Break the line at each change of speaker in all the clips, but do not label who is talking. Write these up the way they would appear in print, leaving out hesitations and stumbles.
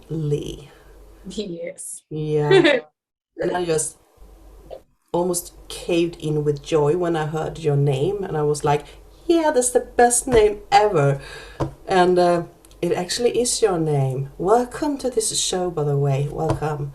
Lee.
Yes.
Yeah. And I just almost caved in with joy when I heard your name, and I was like, yeah, that's the best name ever. And it actually is your name. Welcome to this show, by the way. Welcome.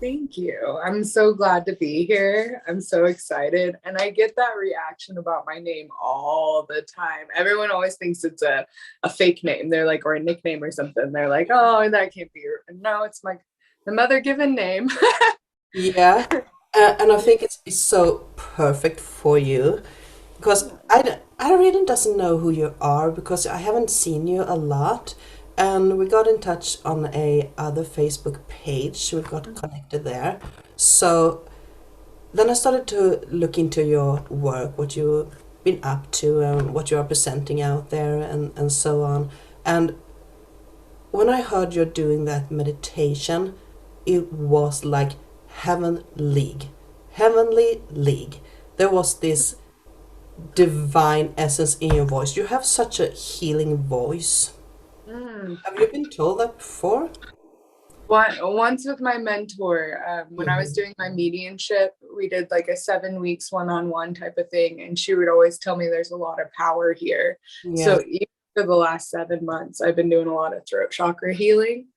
Thank you. I'm so glad to be here. I'm so excited. And I get that reaction about my name all the time. Everyone always thinks it's a fake name. They're like, or a nickname or something. They're like, oh, that can't be your. No, it's the mother given name.
Yeah. And I think it's so perfect for you because I really doesn't know who you are because I haven't seen you a lot. And we got in touch on a other Facebook page. We got connected there. So then I started to look into your work, what you've been up to, and what you are presenting out there, and so on. And when I heard you're doing that meditation, it was like heaven league, heavenly league. There was this divine essence in your voice. You have such a healing voice.
Mm.
Have you been told that before?
Once with my mentor, when I was
Mhm.
doing my mediumship, we did like a 7 weeks one-on-one type of thing, and she would always tell me there's a lot of power here.
Yes.
So even for the last 7 months, I've been doing a lot of throat chakra healing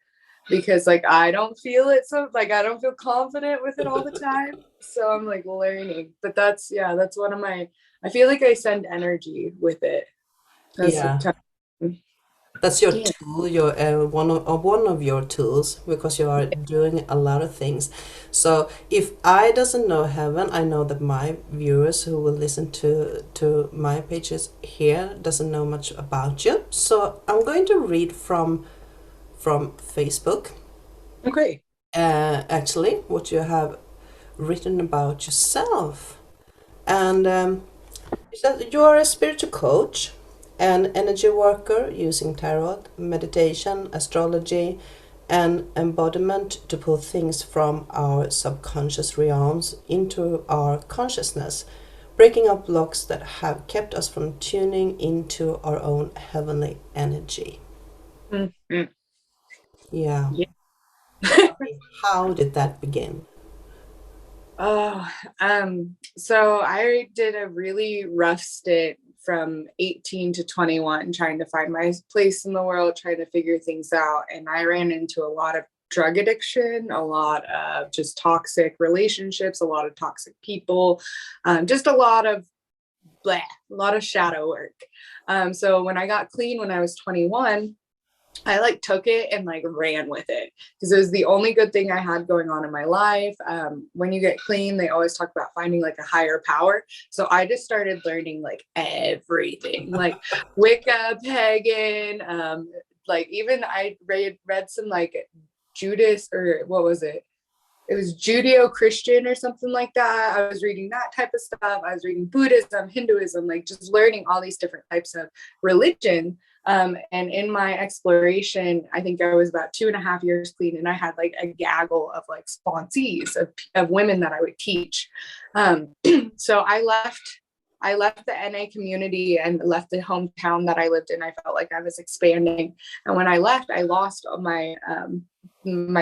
because like I don't feel it, so like I don't feel confident with it all the time. So I'm like learning, but that's one of my. I feel like I send energy with it. That's
Yeah.
kind
That's your
yeah.
tool, your one of your tools, because you are doing a lot of things. So if I doesn't know heaven, I know that my viewers who will listen to my pages here doesn't know much about you. So I'm going to read from Facebook,
Okay.
actually, what you have written about yourself. And is that you are a spiritual coach, an energy worker using tarot, meditation, astrology, and embodiment to pull things from our subconscious realms into our consciousness, breaking up blocks that have kept us from tuning into our own heavenly energy.
Mhm.
Yeah.
Yeah.
Tell me, how did that begin?
Oh, so I did a really rough stint from 18 to 21, trying to find my place in the world, trying to figure things out. And I ran into a lot of drug addiction, a lot of just toxic relationships, a lot of toxic people, just a lot of blah, a lot of shadow work. So when I got clean when I was 21, I like took it and like ran with it because it was the only good thing I had going on in my life. When you get clean, they always talk about finding like a higher power. So I just started learning like everything, like Wicca, pagan, like even I read some like Judas or what was it? It was Judeo-Christian or something like that. I was reading that type of stuff. I was reading Buddhism, Hinduism, like just learning all these different types of religion. And in my exploration, I think I was about 2.5 years clean, and I had like a gaggle of like sponsees of women that I would teach. So I left the NA community and left the hometown that I lived in. I felt like I was expanding, and when I left, I lost all my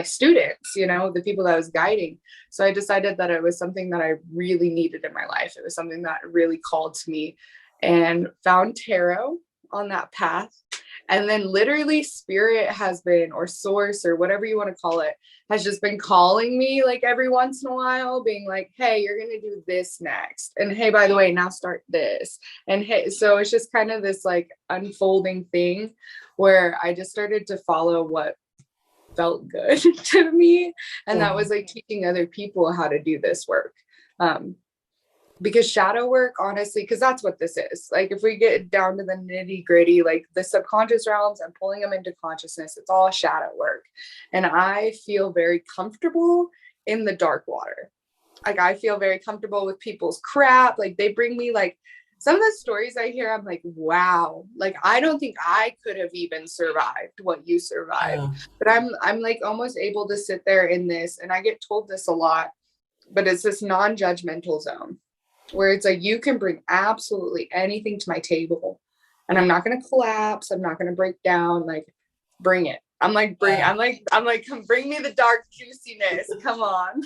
students, the people that I was guiding. So I decided that it was something that I really needed in my life. It was something that really called to me, and found tarot on that path. And then literally spirit has been, or source, or whatever you want to call it, has just been calling me like every once in a while, being like, hey, you're going to do this next. And hey, by the way, now start this. And hey, so it's just kind of this like unfolding thing where I just started to follow what felt good to me. And that was like teaching other people how to do this work. Um, because shadow work, honestly, because that's what this is. Like, if we get down to the nitty gritty, like the subconscious realms and pulling them into consciousness, it's all shadow work. And I feel very comfortable in the dark water. Like, I feel very comfortable with people's crap. Like, they bring me like some of the stories I hear, I'm like, wow, like I don't think I could have even survived what you survived.
Yeah.
But I'm like almost able to sit there in this, and I get told this a lot, but it's this non-judgmental zone where it's like you can bring absolutely anything to my table, and I'm not going to collapse, I'm not going to break down, like bring it. come bring me the dark juiciness. Come on.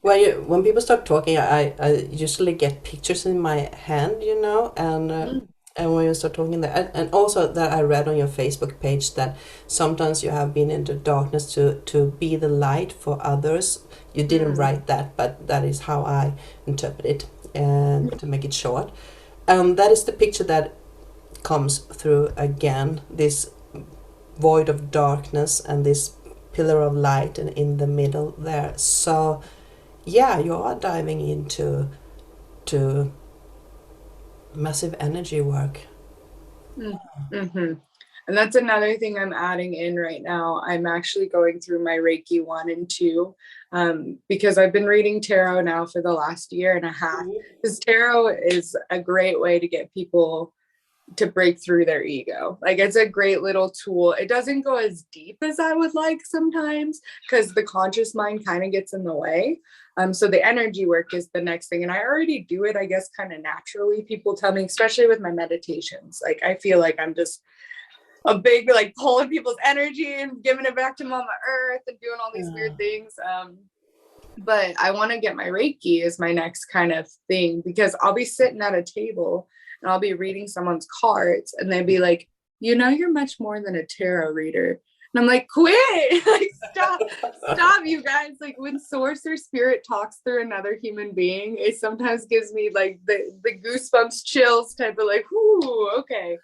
When people start talking, I usually get pictures in my hand, and when you start talking that, and also that I read on your Facebook page that sometimes you have been into darkness to be the light for others. You didn't
Mm,
write that, but that is how I interpret it, and to make it short. That is the picture that comes through again. This void of darkness and this pillar of light, and in the middle there. So yeah, you are diving into to massive energy work.
mm-hmm. And that's another thing I'm adding in right now. I'm actually going through my Reiki 1 and 2, because I've been reading tarot now for the last year and a half. Because tarot is a great way to get people to break through their ego. Like, it's a great little tool. It doesn't go as deep as I would like sometimes, because the conscious mind kind of gets in the way. So the energy work is the next thing. And I already do it, I guess, kind of naturally. People tell me, especially with my meditations, like I feel like I'm just a big, like, pulling people's energy and giving it back to Mama Earth and doing all these weird things. But I want to get my Reiki as my next kind of thing, because I'll be sitting at a table and I'll be reading someone's cards and they'd be like, you're much more than a tarot reader. And I'm like, quit, like, stop, you guys. Like, when source or spirit talks through another human being, it sometimes gives me like the goosebumps, chills type of like, whoo, okay,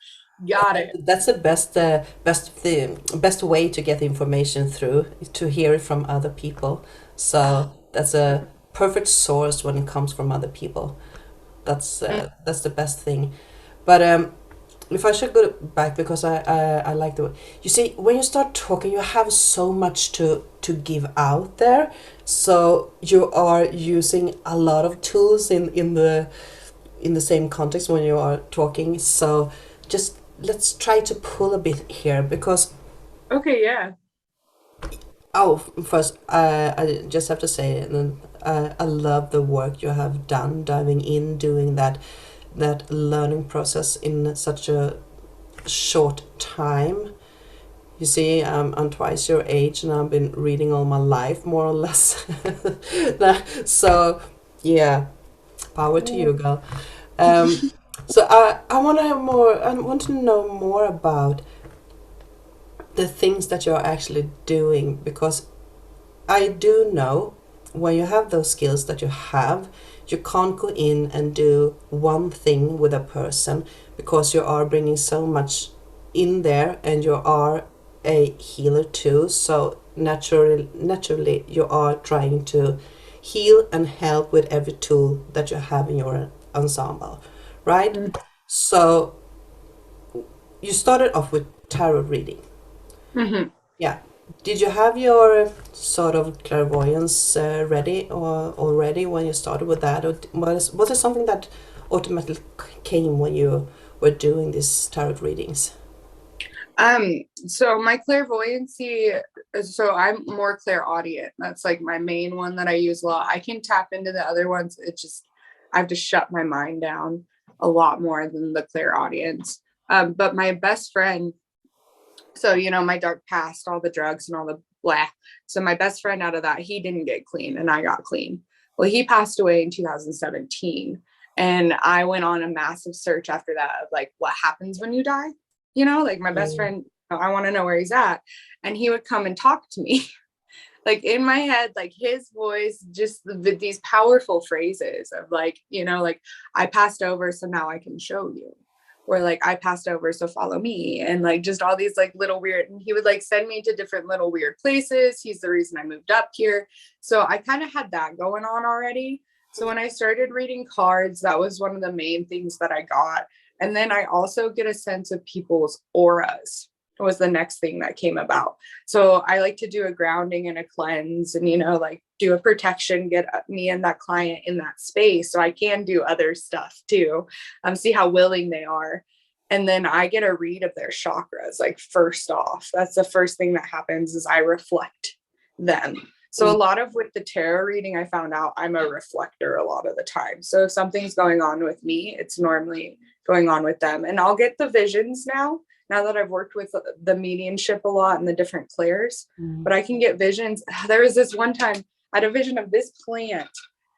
got it.
That's the best way to get the information through, to hear it from other people. So that's a perfect source when it comes from other people. That's the best thing. But if I should go back, because I like the, you see, when you start talking, you have so much to give out there. So you are using a lot of tools in the same context when you are talking. So just let's try to pull a bit here, because
Okay, yeah.
oh, first, I just have to say, I love the work you have done, diving in, doing that learning process in such a short time. You see, I'm twice your age, and I've been reading all my life, more or less. So, yeah, power to you, girl. Um, so I want to have more. I want to know more about the things that you're actually doing, because I do know when you have those skills that you have, you can't go in and do one thing with a person, because you are bringing so much in there, and you are a healer too. So naturally, you are trying to heal and help with every tool that you have in your ensemble, right? So you started off with tarot reading.
Mm-hmm.
Yeah. Did you have your sort of clairvoyance ready or already when you started with that, or was it something that automatically came when you were doing these tarot readings?
So my clairvoyancy, so I'm more clairaudient. That's like my main one that I use a lot. I can tap into the other ones. It's just, I have to shut my mind down a lot more than the clairaudience. But my best friend, so, my dark past, all the drugs and all the blah. So my best friend out of that, he didn't get clean and I got clean. Well, he passed away in 2017. And I went on a massive search after that of like, what happens when you die? Like my best
Mm.
friend, I want to know where he's at. And he would come and talk to me. Like in my head, like his voice, just these powerful phrases of like, like, I passed over, so now I can show you. Or like, I passed over, so follow me. And like, just all these like little weird, and he would like send me to different little weird places. He's the reason I moved up here. So I kind of had that going on already. So when I started reading cards, that was one of the main things that I got. And then I also get a sense of people's auras, was the next thing that came about. So I like to do a grounding and a cleanse and, like do a protection, get me and that client in that space so I can do other stuff too, see how willing they are. And then I get a read of their chakras. Like, first off, that's the first thing that happens is I reflect them. So a lot of with the tarot reading, I found out I'm a reflector a lot of the time. So if something's going on with me, it's normally going on with them. And I'll get the visions now, now that I've worked with the mediumship a lot and the different clairs,
Mm.
but I can get visions. There was this one time I had a vision of this plant,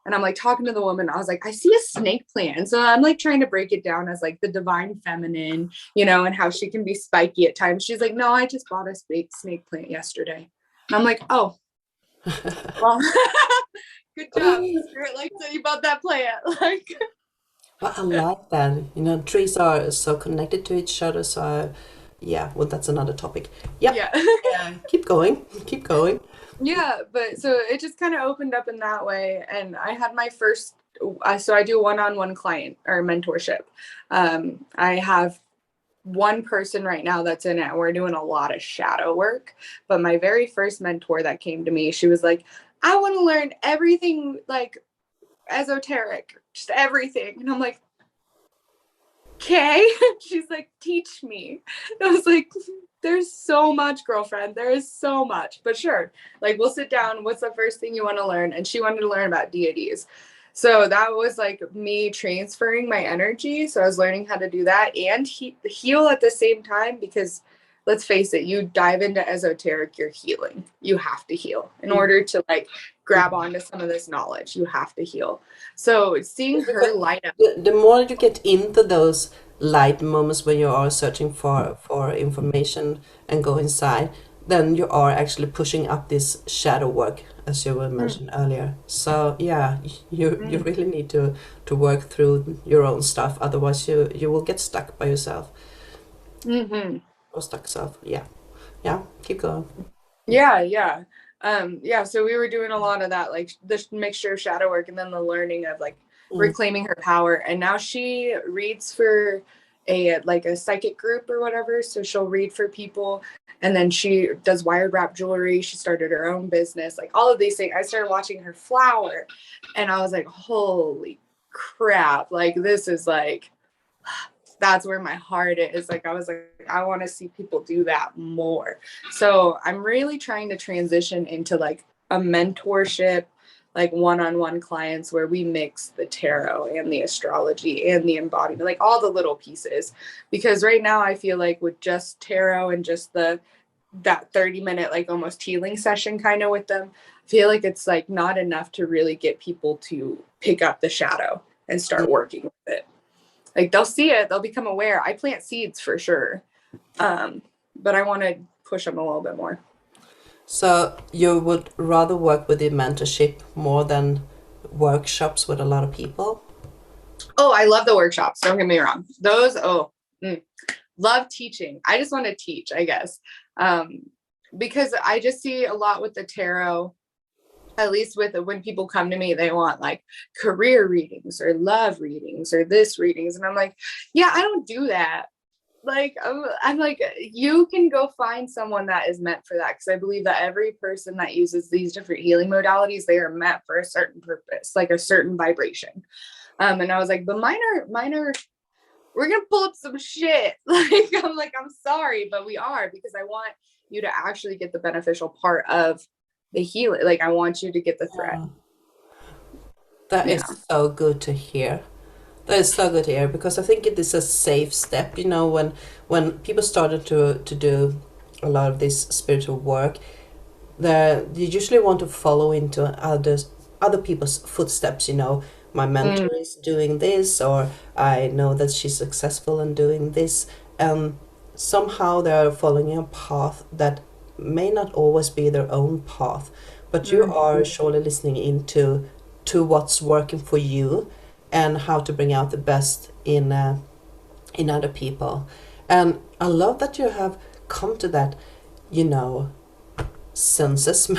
and I'm like talking to the woman. I was like, I see a snake plant. And so I'm like trying to break it down as like the divine feminine, and how she can be spiky at times. She's like, no, I just bought a snake plant yesterday. And I'm like, oh, well, good job. Spirit likes that you bought that plant. Like,
But I like that. Trees are so connected to each other. So, yeah, well, that's another topic. Yep.
yeah.
Keep going. Keep going.
Yeah, but so it just kind of opened up in that way. And I had my first, so I do one-on-one client or mentorship. I have one person right now that's in it. We're doing a lot of shadow work. But my very first mentor that came to me, she was like, I want to learn everything like esoteric, just everything. And I'm like, okay. She's like, teach me. And I was like, there's so much, girlfriend. There is so much. But sure, like we'll sit down. What's the first thing you want to learn? And she wanted to learn about deities. So that was like me transferring my energy. So I was learning how to do that and heal at the same time, because let's face it, you dive into esoteric, you're healing. You have to heal in order to like grab onto some of this knowledge. You have to heal. So seeing her light up.
The more you get into those light moments when you are searching for information and go inside, then you are actually pushing up this shadow work, as you were mentioned earlier. So yeah, you really need to work through your own stuff. Otherwise, you will get stuck by yourself
Mm-hmm.
or stuck self. Yeah, yeah. Keep going.
Yeah. So we were doing a lot of that, like the mixture of shadow work and then the learning of like
Mm.
reclaiming her power. And now she reads for a psychic group or whatever. So she'll read for people, and then she does wired wrap jewelry. She started her own business, like all of these things. I started watching her flower, and I was like, holy crap, like this is like, that's where my heart is. Like I was like, I want to see people do that more. So I'm really trying to transition into like a mentorship, like one-on-one clients where we mix the tarot and the astrology and the embodiment, like all the little pieces. Because right now I feel like with just tarot and just that 30-minute like almost healing session kind of with them, I feel like it's like not enough to really get people to pick up the shadow and start working with it. Like they'll see it, they'll become aware. I plant seeds for sure. But I want to push them a little bit more.
So you would rather work with the mentorship more than workshops with a lot of people?
Oh, I love the workshops. Don't get me wrong. Those, love teaching. I just want to teach, I guess. Because I just see a lot with the tarot, at least with when people come to me, they want like career readings or love readings or this readings. And I'm like, yeah, I don't do that. Like, I'm like, you can go find someone that is meant for that. Cause I believe that every person that uses these different healing modalities, they are meant for a certain purpose, like a certain vibration. And I was like, but mine are, we're going to pull up some shit. Like, I'm sorry, but we are, because I want you to actually get the beneficial part of the healing. Like I want you to get the thread.
That
Yeah.
is so good to hear. That is so good to hear, because I think it is a safe step. When people started to do a lot of this spiritual work, they usually want to follow into other people's footsteps. My mentor is doing this, or I know that she's successful in doing this, and somehow they are following a path that may not always be their own path, but you are surely listening to what's working for you and how to bring out the best in other people. And I love that you have come to that, senses,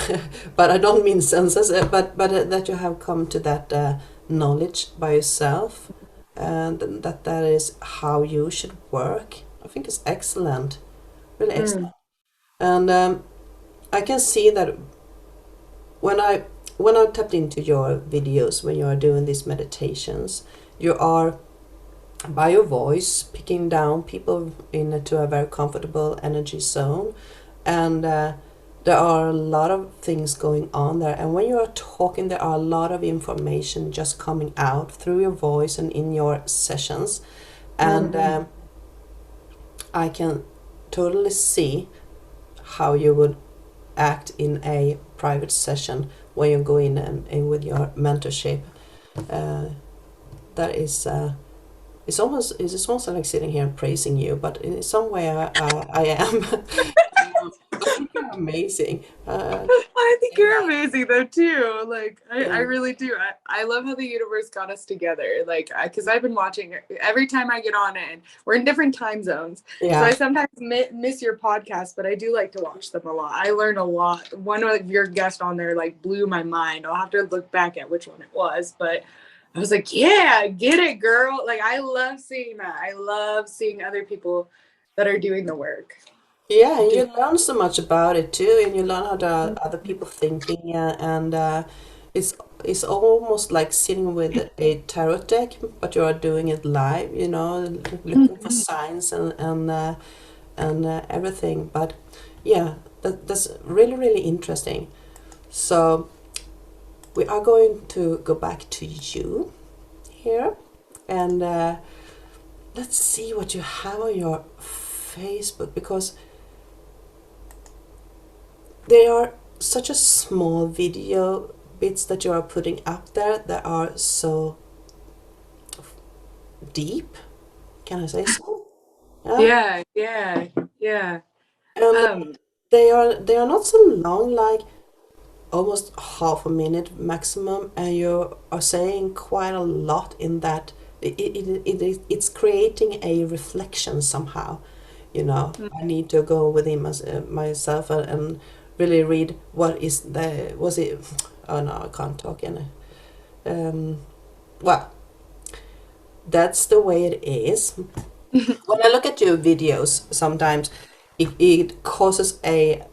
but I don't mean senses, but that you have come to that knowledge by yourself, and that is how you should work. I think it's excellent, really excellent. And I can see that when I tapped into your videos, when you are doing these meditations, you are by your voice picking down people into a very comfortable energy zone, and there are a lot of things going on there. And when you are talking, there are a lot of information just coming out through your voice and in your sessions, and I can totally see how you would act in a private session when you go in with your mentorship. Uh, that is, it's almost like sitting here and praising you, but in some way I am. I think you're amazing.
I think
Say
you're
that.
amazing though too. Like I
Yeah,
really do. I love how the universe got us together. Like because I've been watching every time I get on it. And we're in different time zones, so I
yeah,
sometimes miss your podcast, but I do like to watch them a lot. I learn a lot. One of your guests on there like blew my mind. I'll have to look back at which one it was, but I was like, yeah, get it, girl. Like I love seeing that. I love seeing other people that are doing the work.
yeah. And
Do
you learn so much about it too, and you learn how the other people thinking, and it's it's almost like sitting with a tarot deck, but you are doing it live. You know, looking for signs and everything. But yeah, that's really really interesting. So we are going to go back to you here, and let's see what you have on your Facebook, because they are such a small video bits that you are putting up there that are so deep. Can I say so? Yeah,
yeah, yeah, yeah.
and
Um,
they are not so long, like almost half a minute maximum, and you are saying quite a lot in that. It's creating a reflection somehow. You know, I need to go within myself and really read what is the was it. Oh no, I can't talk in it. Well, that's the way it is. When I look at your videos, sometimes it causes a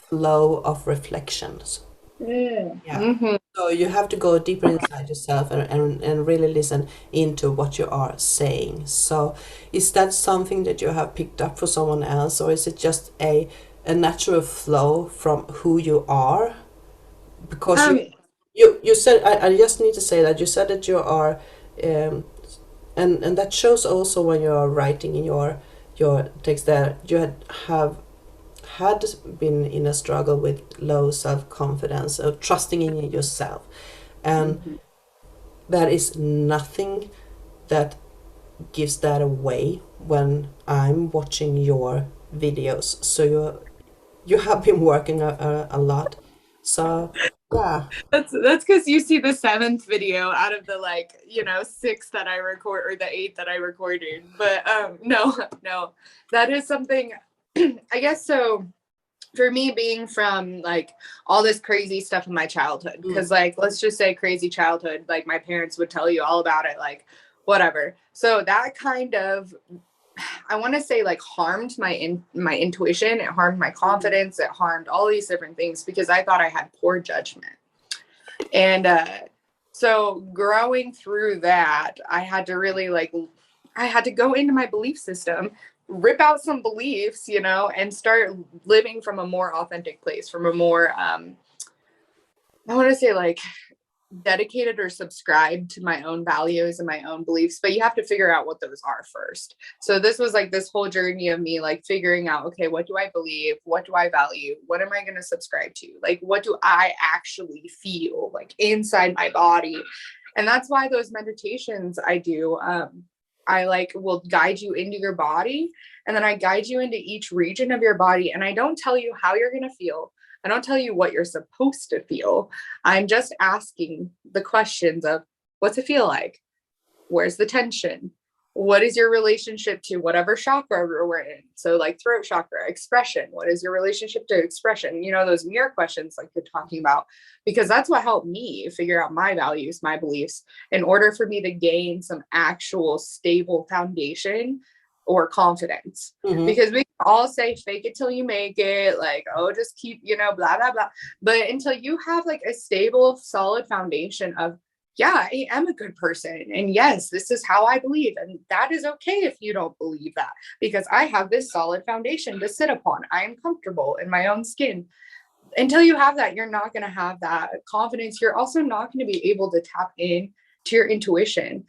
flow of reflections.
yeah.
Yeah. So you have to go deeper inside yourself and really listen into what you are saying. So is that something that you have picked up for someone else, or is it just a natural flow from who you are? Because
Um,
you said, I just need to say that you said that you are um, and that shows also when you are writing in your text that you had been in a struggle with low self-confidence or trusting in yourself, and
mhm.
that is nothing that gives that away when I'm watching your videos. So you have been working a lot. So yeah.
That's because you see the seventh video out of the like six that I record or the eight that I recorded. But no, no, that is something. I guess so. For me, being from like all this crazy stuff in my childhood,
Mm.
because like let's just say crazy childhood, like my parents would tell you all about it, like whatever. So that kind of I want to say like harmed my intuition. It harmed my
Mhm.
confidence. It harmed all these different things because I thought I had poor judgment. And so growing through that, I had to really like I had to go into my belief system, rip out some beliefs, and start living from a more authentic place, from a more I want to say like dedicated or subscribed to my own values and my own beliefs, but you have to figure out what those are first. So this was like this whole journey of me like figuring out, okay, what do I believe, what do I value, what am I going to subscribe to, like what do I actually feel like inside my body. And that's why those meditations I do, I like will guide you into your body, and then I guide you into each region of your body, and I don't tell you how you're going to feel. I don't tell you what you're supposed to feel. I'm just asking the questions of what's it feel like? Where's the tension? What is your relationship to whatever chakra we're in? So, like throat chakra, expression. What is your relationship to expression? Those mirror questions, like you're talking about, because that's what helped me figure out my values, my beliefs, in order for me to gain some actual stable foundation or confidence.
Mhm.
Because we can all say fake it till you make it, like, oh, just keep, blah, blah, blah. But until you have like a stable, solid foundation of, yeah, I am a good person. And yes, this is how I believe. And that is okay if you don't believe that, because I have this solid foundation to sit upon. I am comfortable in my own skin. Until you have that, you're not going to have that confidence. You're also not going to be able to tap in to your intuition.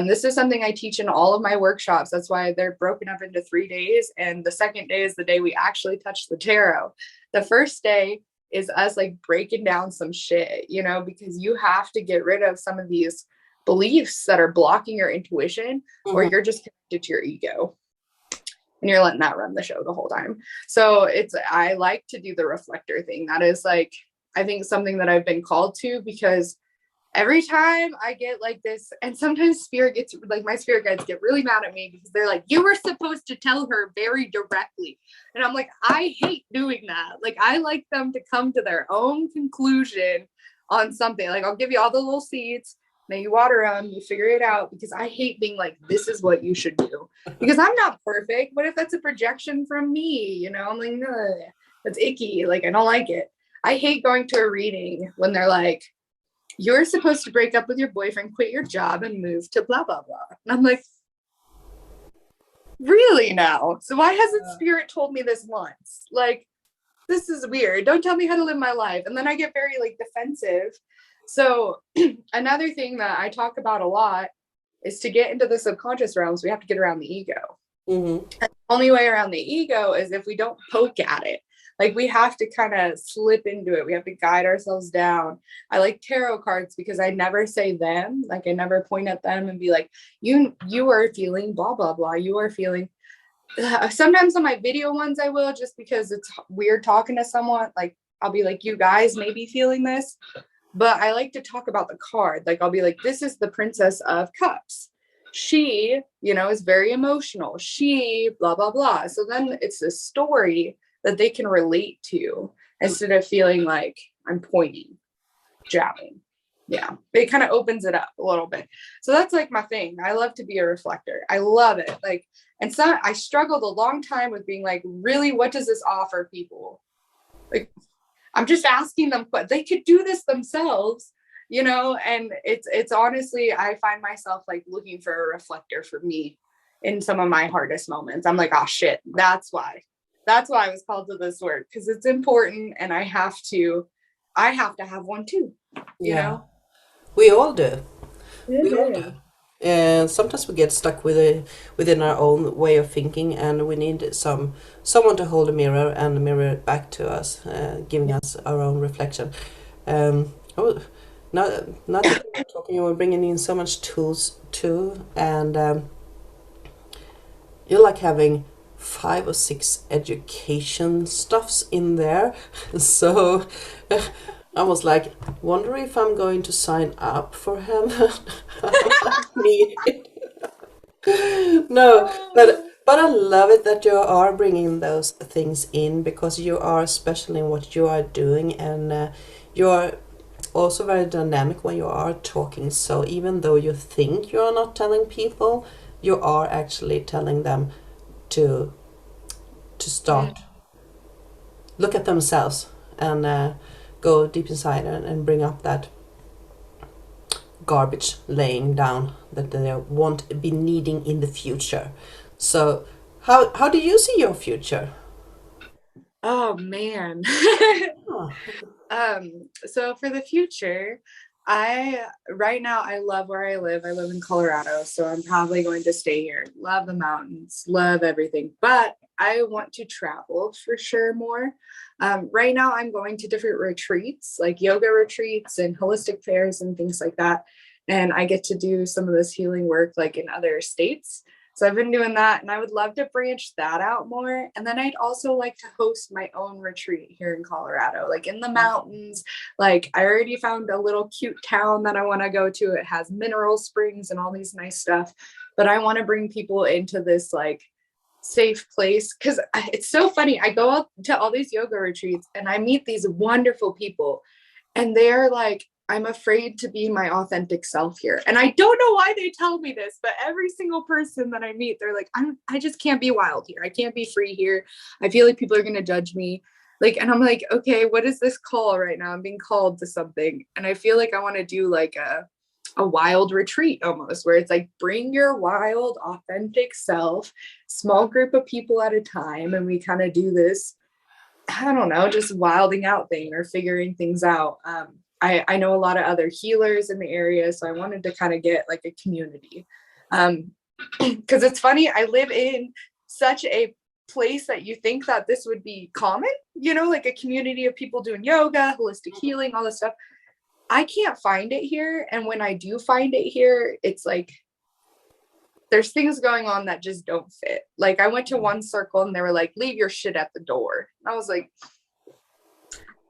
This is something I teach in all of my workshops. That's why they're broken up into 3 days. And the second day is the day we actually touch the tarot. The first day is us like breaking down some shit, you know, because you have to get rid of some of these beliefs that are blocking your intuition, or you're just connected to your ego and you're letting that run the show the whole time. So I like to do the reflector thing. That is like, I think something that I've been called to, because every time I get like this, and sometimes my spirit guides get really mad at me because they're like, you were supposed to tell her very directly. And I'm like, I hate doing that. Like, I like them to come to their own conclusion on something. Like, I'll give you all the little seeds, then you water them, you figure it out, because I hate being like, this is what you should do, because I'm not perfect. What if that's a projection from me? You know, I'm like, no, that's icky. Like, I don't like it. I hate going to a reading when they're like, you're supposed to break up with your boyfriend, quit your job, and move to blah, blah, blah. And I'm like, really now? So why hasn't spirit told me this once? Like, this is weird. Don't tell me how to live my life. And then I get very like defensive. So another thing that I talk about a lot is to get into the subconscious realms, we have to get around the ego. And the only way around the ego is if we don't poke at it. Like, we have to kind of slip into it. We have to guide ourselves down. I like tarot cards because I never say them. Like, I never point at them and be like, you are feeling blah, blah, blah. You are feeling. Sometimes on my video ones, I will, just because it's weird talking to someone. Like, I'll be like, you guys may be feeling this. But I like to talk about the card. Like, I'll be like, this is the Princess of Cups. She, you know, is very emotional. She, blah, blah, blah. So then it's a story that they can relate to, instead of feeling like I'm pointing, jabbing. Yeah, it kind of opens it up a little bit. So that's like my thing. I love to be a reflector. I love it. Like, and so I struggled a long time with being like, really, what does this offer people? Like, I'm just asking them, but they could do this themselves, you know? And it's honestly, I find myself like looking for a reflector for me in some of my hardest moments. I'm like, oh shit, that's why I was called to this work, because it's important, and I have to have one too, you know?
We all do. We all
Yeah.
do. And sometimes we get stuck within our own way of thinking, and we need someone to hold a mirror and mirror it back to us, giving us our own reflection. Now, now that we're talking, you were bringing in so much tools too, and you're like having 5 or 6 education stuffs in there. So I was like, wonder if I'm going to sign up for him. No, but I love it that you are bringing those things in, because you are special in what you are doing, and you are also very dynamic when you are talking. So even though you think you are not telling people, you are actually telling them to start look at themselves, and go deep inside, and bring up that garbage laying down that they won't be needing in the future. So how do you see your future?
Oh man.
Oh,
So for the future, right now I love where I live. I live in Colorado, so I'm probably going to stay here. Love the mountains, love everything, but I want to travel for sure more. Right now I'm going to different retreats, like yoga retreats and holistic fairs and things like that. And I get to do some of this healing work like in other states. So I've been doing that, and I would love to branch that out more. And then I'd also like to host my own retreat here in Colorado, like in the mountains. Like, I already found a little cute town that I want to go to. It has mineral springs and all these nice stuff. But I want to bring people into this like safe place, because it's so funny. I go out to all these yoga retreats and I meet these wonderful people, and they're like, I'm afraid to be my authentic self here. And I don't know why they tell me this, but every single person that I meet, they're like, I just can't be wild here. I can't be free here. I feel like people are going to judge me. Like, and I'm like, okay, what is this call right now? I'm being called to something. And I feel like I want to do like a wild retreat almost, where it's like, bring your wild, authentic self, small group of people at a time. And we kind of do this, I don't know, just wilding out thing or figuring things out. I know a lot of other healers in the area, so I wanted to kind of get like a community. Because it's funny, I live in such a place that you think that this would be common, like a community of people doing yoga, holistic healing, all this stuff. I can't find it here. And when I do find it here, it's like there's things going on that just don't fit. Like I went to one circle and they were like, leave your shit at the door. I was like,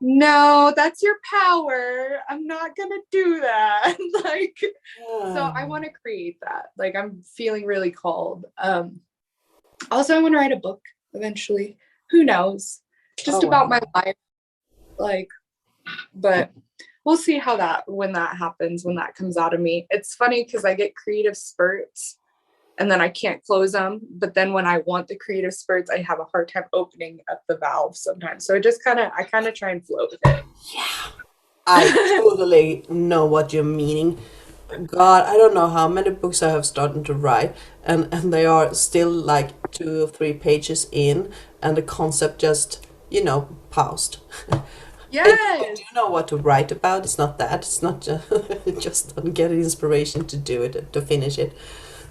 no, that's your power. I'm not gonna do that. Like, so I want to create that. Like I'm feeling really called. Also I want to write a book eventually. Who knows? Just about my life. Like, but we'll see when that happens, when that comes out of me. It's funny because I get creative spurts and then I can't close them. But then when I want the creative spurts, I have a hard time opening up the valve sometimes. So I kind of try and flow with it.
Yeah, I totally know what you're meaning. God, I don't know how many books I have started to write, and they are still like 2 or 3 pages in, and the concept just, paused.
Yes.
Do you know what to write about? It's not that. It's not just get inspiration to do it, to finish it.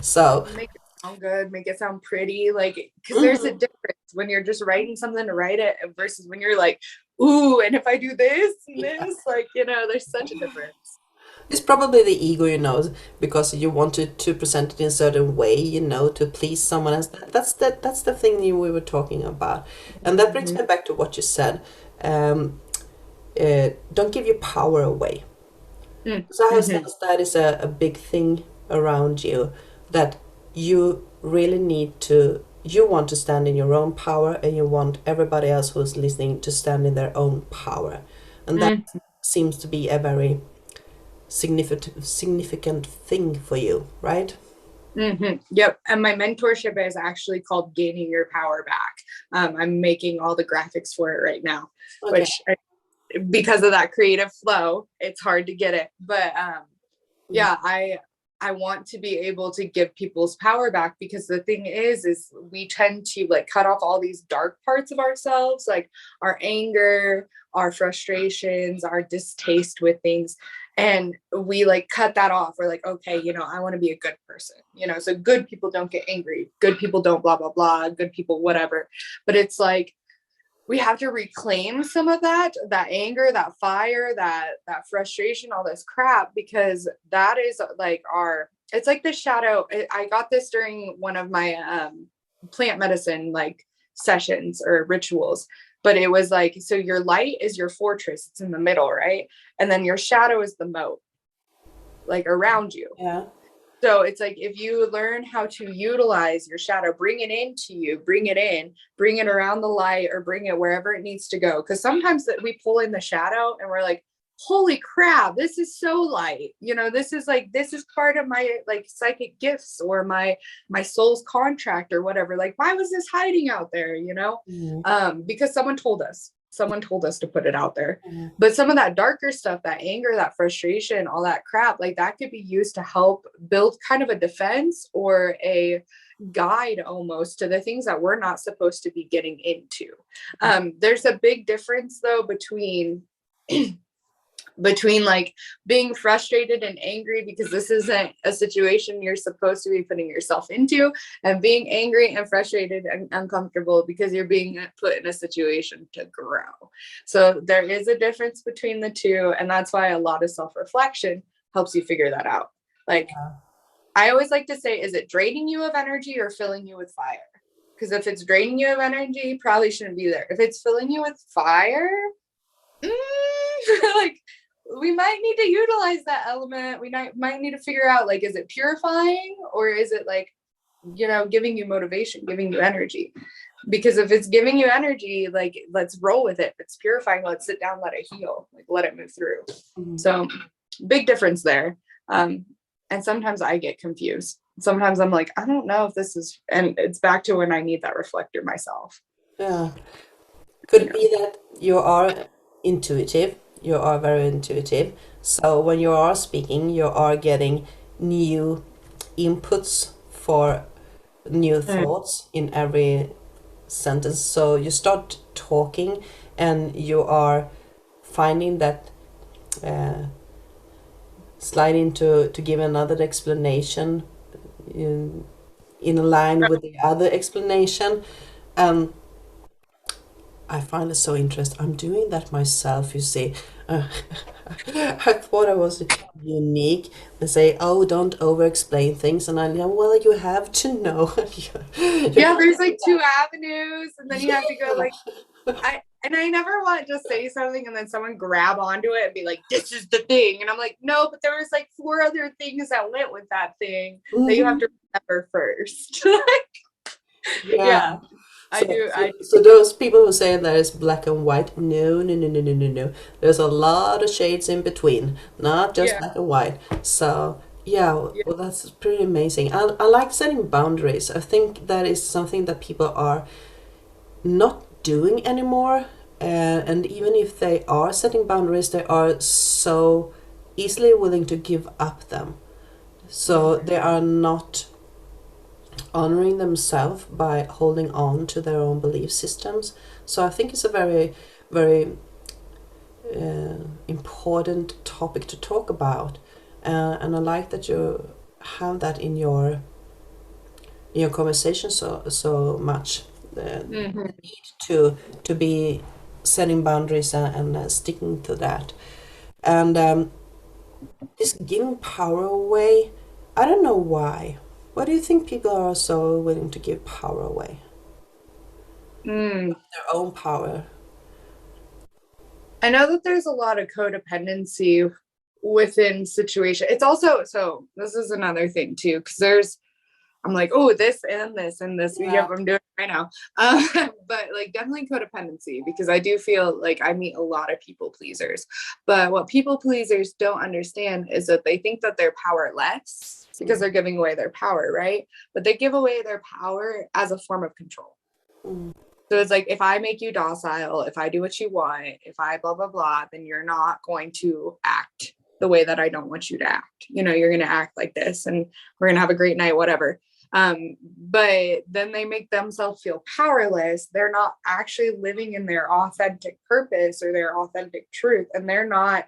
So,
make it sound good, make it sound pretty, like, because there's a difference when you're just writing something to write it versus when you're like, ooh, and if I do this and this, like, there's such a difference.
it's probably the ego, because you wanted to present it in a certain way, to please someone else. That's the thing we were talking about, and that brings me back to what you said. Don't give your power away. Because I have sensed that is a big thing around you, that you really you want to stand in your own power, and you want everybody else who's listening to stand in their own power. And that seems to be a very significant thing for you, right?
Yep. And my mentorship is actually called Gaining Your Power Back. I'm making all the graphics for it right now, which because of that creative flow, it's hard to get it. But yeah, I want to be able to give people's power back, because the thing is we tend to like cut off all these dark parts of ourselves, like our anger, our frustrations, our distaste with things. And we like cut that off. We're like, okay, I want to be a good person, so good people don't get angry. Good people don't blah, blah, blah. Good people, whatever. But it's like, we have to reclaim some of that anger, that fire, that frustration, all this crap, because that is like it's like the shadow. I got this during one of my plant medicine like sessions or rituals, but it was like, so your light is your fortress. It's in the middle, right? And then your shadow is the moat, like around you.
Yeah.
So it's like, if you learn how to utilize your shadow, bring it into you, bring it around the light, or bring it wherever it needs to go. Because sometimes that we pull in the shadow and we're like, holy crap, this is so light. This is part of my like psychic gifts, or my soul's contract, or whatever. Like, why was this hiding out there? Because someone told us to put it out there. But some of that darker stuff, that anger, that frustration, all that crap, like that could be used to help build kind of a defense or a guide almost to the things that we're not supposed to be getting into. There's a big difference though between like being frustrated and angry because this isn't a situation you're supposed to be putting yourself into, and being angry and frustrated and uncomfortable because you're being put in a situation to grow. So there is a difference between the two, and that's why a lot of self-reflection helps you figure that out. Like, I always like to say, is it draining you of energy or filling you with fire? Because if it's draining you of energy, probably shouldn't be there. If it's filling you with fire, like, we might need to utilize that element. We might need to figure out, like, is it purifying, or is it like, giving you motivation, giving you energy? Because if it's giving you energy, like, let's roll with it. If it's purifying, let's sit down, let it heal, like, let it move through. So big difference there. And sometimes I get confused. Sometimes I'm like, I don't know if this is, and it's back to when I need that reflector myself.
Yeah. Could it be that you are intuitive? You are very intuitive. So when you are speaking, you are getting new inputs for new thoughts in every sentence. So you start talking and you are finding that uh, slide into to give another explanation in in line with the other explanation. And I find it so interesting. I'm doing that myself, you see. Uh, I thought I was unique. They say, "Oh, don't over-explain things," and I, yeah, well, you have to know. You
Yeah,
have
there's
to
like two avenues, and then you have to go like I never want to just say something and then someone grab onto it and be like, this is the thing. And I'm like, no, but there was like four other things that went with that thing that you have
Mhm.
to remember first.
Yeah.
Yeah, I
So,
do.
so, so those people who say that it's black and white, no, no, no, no, no, no, no. There's a lot of shades in between, not just
Yeah.
black and white. So, yeah,
Yeah.
well, that's pretty amazing. I like setting boundaries. I think that is something that people are not doing anymore. And even if they are setting boundaries, they are so easily willing to give up them. So
Mhm.
they are not honoring themselves by holding on to their own belief systems. So I think it's a very, very important topic to talk about. And I like that you have that in your conversation so much.
Mhm.
To be setting boundaries and sticking to that. And this giving power away, I don't know why. Why do you think people are so willing to give power away?
Mm.
Their own power.
I know that there's a lot of codependency within situation. It's also, so this is another thing too, because I'm like, oh, this and this and this.
Yeah.
Yep, I'm doing it right now. But like definitely codependency, because I do feel like I meet a lot of people pleasers. But what people pleasers don't understand is that they think that they're powerless because they're giving away their power, right? But they give away their power as a form of control.
Mm.
So it's like, if I make you docile, if I do what you want, if I blah, blah, blah, then you're not going to act the way that I don't want you to act. You know, you're going to act like this and we're going to have a great night, whatever. But then they make themselves feel powerless. They're not actually living in their authentic purpose or their authentic truth. And they're not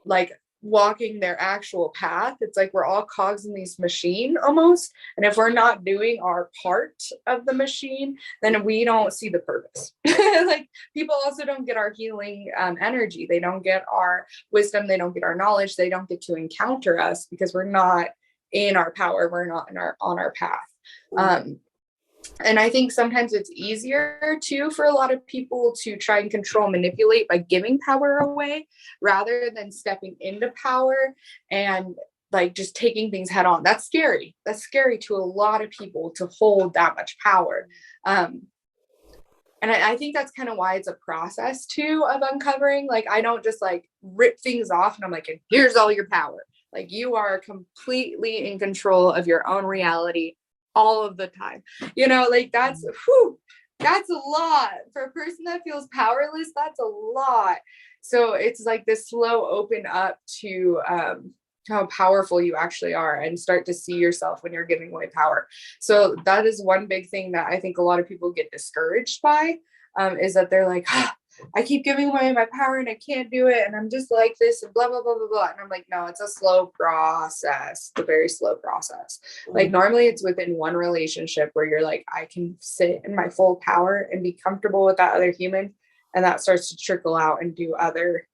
like walking their actual path. It's like we're all cogs in this machine almost. And if we're not doing our part of the machine, then we don't see the purpose. Like people also don't get our healing energy. They don't get our wisdom. They don't get our knowledge. They don't get to encounter us because we're not in our power. We're not in our on our path.
Mm.
Um, and I think sometimes it's easier too for a lot of people to try and control, manipulate by giving power away rather than stepping into power and like just taking things head on. That's scary. That's scary to a lot of people to hold that much power. And I think that's kind of why it's a process too of uncovering. Like, I don't just like rip things off and I'm like, here's all your power. Like, you are completely in control of your own reality all of the time. You know, like that's that's a lot for a person that feels powerless. That's a lot. So it's like this slow open up to how powerful you actually are and start to see yourself when you're giving away power. So that is one big thing that I think a lot of people get discouraged by, is that they're like, I keep giving away my power and I can't do it. And I'm just like this and blah, blah, blah, blah, blah. And I'm like, no, it's a slow process, a very slow process. Like
Mm.
normally it's within one relationship where you're like, I can sit in my full power and be comfortable with that other human. And that starts to trickle out and do other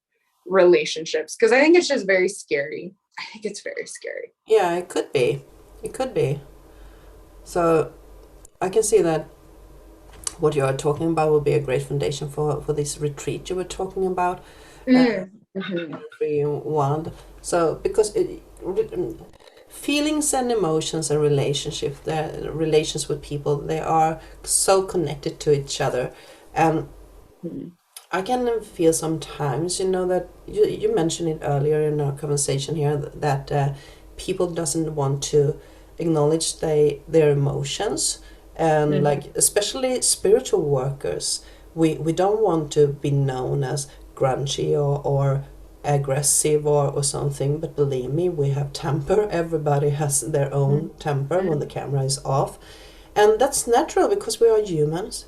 relationships. Cause I think it's just very scary. I think it's very scary.
Yeah, it could be. It could be. So I can see that what you are talking about will be a great foundation for this retreat you were talking about.
Mm-hmm.
3 1. So because feelings and emotions and relationships, the relations with people, they are so connected to each other. And I can feel sometimes, that you mentioned it earlier in our conversation here, that people doesn't want to acknowledge their emotions, and
Mm-hmm.
like especially spiritual workers, we don't want to be known as grungy or aggressive or something. But believe me, we have temper. Everybody has their own temper when the camera is off, and that's natural because we are humans.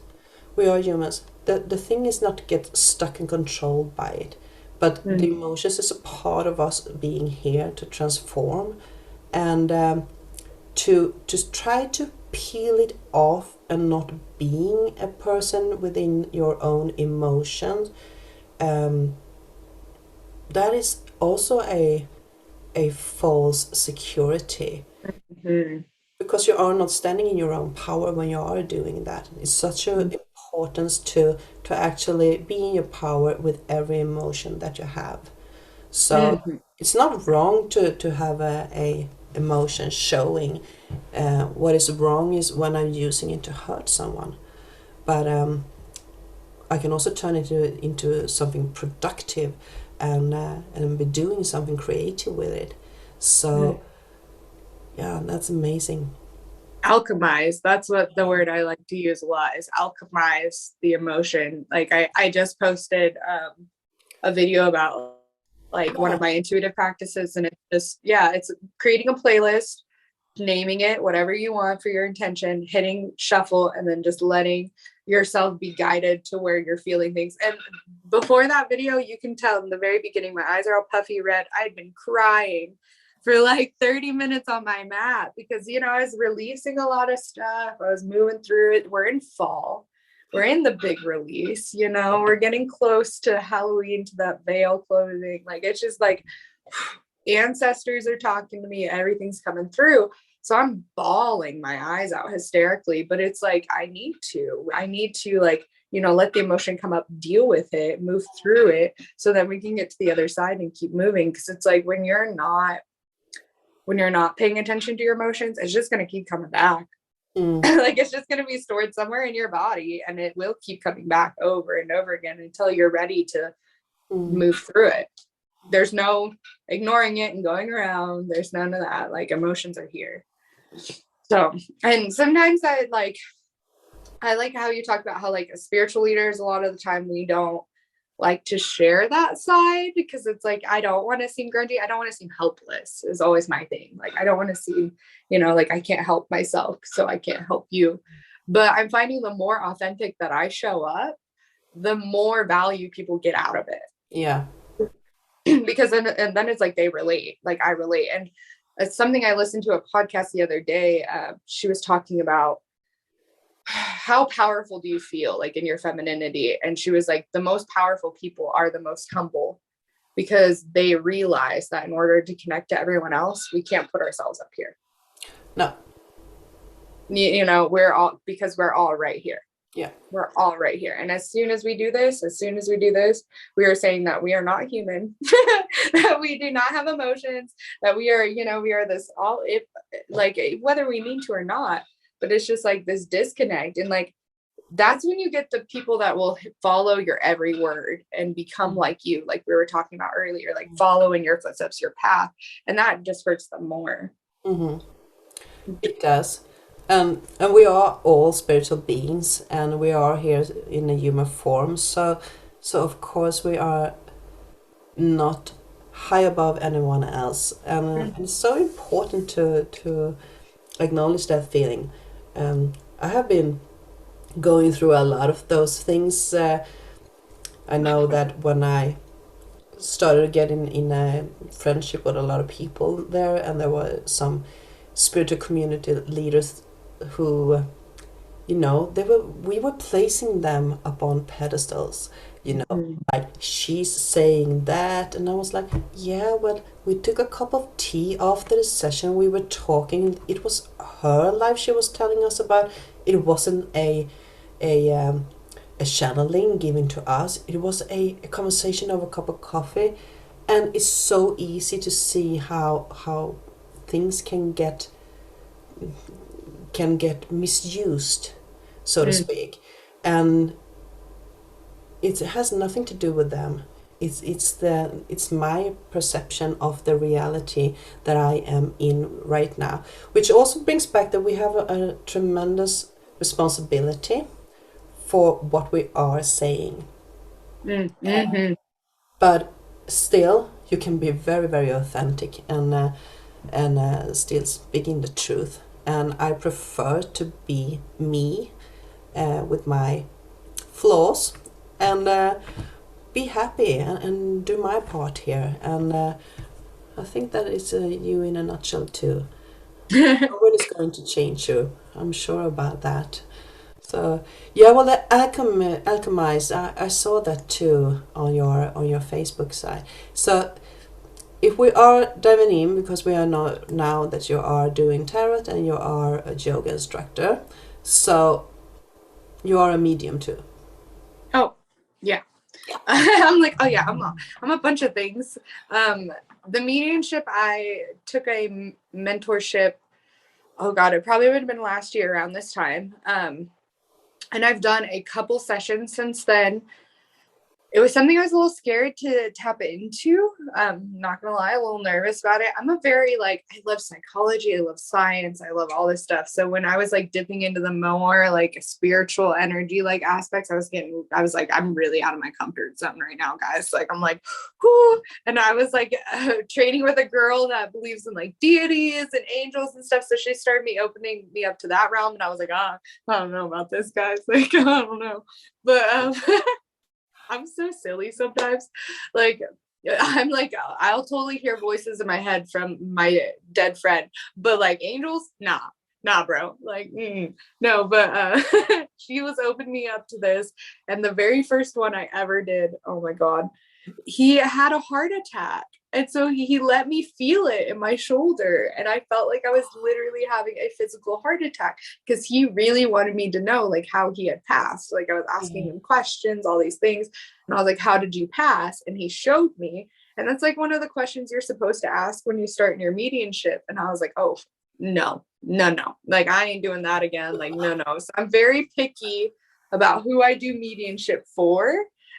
We are humans. The thing is not to get stuck and controlled by it, but the
Mm.
emotions is a part of us being here to transform, and to just try to peel it off and not being a person within your own emotions. um, that is also a false security,
Mhm.
because you are not standing in your own power when you are doing that. It's such an importance to actually be in your power with every emotion that you have. So
Mhm.
it's not wrong to have a emotion showing. What is wrong is when I'm using it to hurt someone. But I can also turn it into something productive, and be doing something creative with it.
Mm.
So yeah, that's amazing.
Alchemize. That's what the word I like to use a lot is alchemize the emotion. Like I just posted a video about like one of
Yeah.
my intuitive practices, and it's just, yeah, it's creating a playlist, naming it whatever you want for your intention, hitting shuffle, and then just letting yourself be guided to where you're feeling things. And before that video, you can tell in the very beginning, my eyes are all puffy red. I'd been crying for like 30 minutes on my mat because, I was releasing a lot of stuff. I was moving through it. We're in fall. We're in the big release, we're getting close to Halloween, to that veil closing. Like, it's just like ancestors are talking to me, everything's coming through. So I'm bawling my eyes out hysterically, but it's like, I need to like, let the emotion come up, deal with it, move through it so that we can get to the other side and keep moving. Cause it's like, when you're not paying attention to your emotions, it's just going to keep coming back.
Mm,
Like, it's just going to be stored somewhere in your body, and it will keep coming back over and over again until you're ready to
mm.
move through it. There's no ignoring it and going around. There's none of that. Like, emotions are here. So, and sometimes I like how you talk about how, like, as spiritual leaders, a lot of the time we don't like to share that side because it's like, I don't want to seem grungy. I don't want to seem helpless is always my thing. Like, I don't want to seem, like I can't help myself, so I can't help you. But I'm finding the more authentic that I show up, the more value people get out of
Yeah.
it. Because then it's like they relate, like I relate. And it's something I listened to a podcast the other day. She was talking about how powerful do you feel like in your femininity, and she was like, the most powerful people are the most humble, because they realize that in order to connect to everyone else, we can't put ourselves up here.
No.
We're all, because we're all right here.
Yeah.
We're all right here. And as soon as we do this, we are saying that we are not human, that we do not have emotions, that we are this all, if like, whether we mean to or not. But it's just like this disconnect. And like, that's when you get the people that will follow your every word and become like you, like we were talking about earlier, like following your footsteps, your path. And that just hurts them more.
Mm-hmm. It does. And we are all spiritual beings, and we are here in a human form. So of course we are not high above anyone else, and it's so important to acknowledge that feeling. I have been going through a lot of those things. I know that when I started getting in a friendship with a lot of people there, and there were some spiritual community leaders who, we were placing them up on pedestals,
Mhm.
like she's saying that, and I was like, yeah, but we took a cup of tea after the session, we were talking, it was her life she was telling us about. It wasn't a a channeling given to us. It was a conversation over a cup of coffee, and it's so easy to see how things can get misused, so to
Mm.
speak, and it has nothing to do with them. It's my perception of the reality that I am in right now, which also brings back that we have a tremendous responsibility for what we are saying.
Mm. Mm-hmm.
But still, you can be very, very authentic, and still speaking the truth. And I prefer to be me, with my flaws, and be happy and do my part here. And I think that is you in a nutshell too. No one is going to change you. I'm sure about that. So yeah, well, the alchemize, I saw that too on your Facebook side. So if we are diving in, because we are now that you are doing tarot and you are a yoga instructor, so you are a medium too.
Oh, yeah. I'm like, oh yeah, I'm a bunch of things. The mediumship, I took a mentorship. Oh God, it probably would have been last year around this time. And I've done a couple sessions since then. It was something I was a little scared to tap into. Not gonna lie, a little nervous about it. I'm a very like, I love psychology, I love science, I love all this stuff. So when I was like dipping into the more like spiritual energy like aspects, I was like, I'm really out of my comfort zone right now, guys. Like I'm like, whoo. And I was like training with a girl that believes in like deities and angels and stuff. So she started opening me up to that realm, and I was like, I don't know about this, guys. Like I don't know, but I'm so silly sometimes. Like I'm like, I'll totally hear voices in my head from my dead friend, but like angels, nah, bro. Like, no, but she was opening me up to this. And the very first one I ever did, oh my God, he had a heart attack. And so he let me feel it in my shoulder. And I felt like I was literally having a physical heart attack because he really wanted me to know like how he had passed. Like I was asking him questions, all these things. And I was like, how did you pass? And he showed me. And that's like one of the questions you're supposed to ask when you start in your mediumship. And I was like, oh, no. Like I ain't doing that again. Like, no. So I'm very picky about who I do mediumship for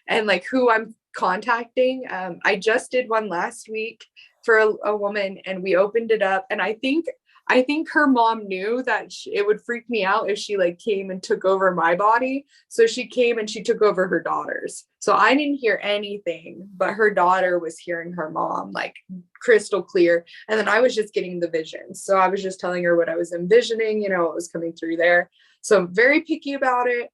and like who I'm contacting. I just did one last week for a woman, and we opened it up, and I think her mom knew that it would freak me out if she like came and took over my body. So she came and she took over her daughter's. So I didn't hear anything, but her daughter was hearing her mom like crystal clear. And then I was just getting the visions. So I was just telling her what I was envisioning, what was coming through there. So I'm very picky about it.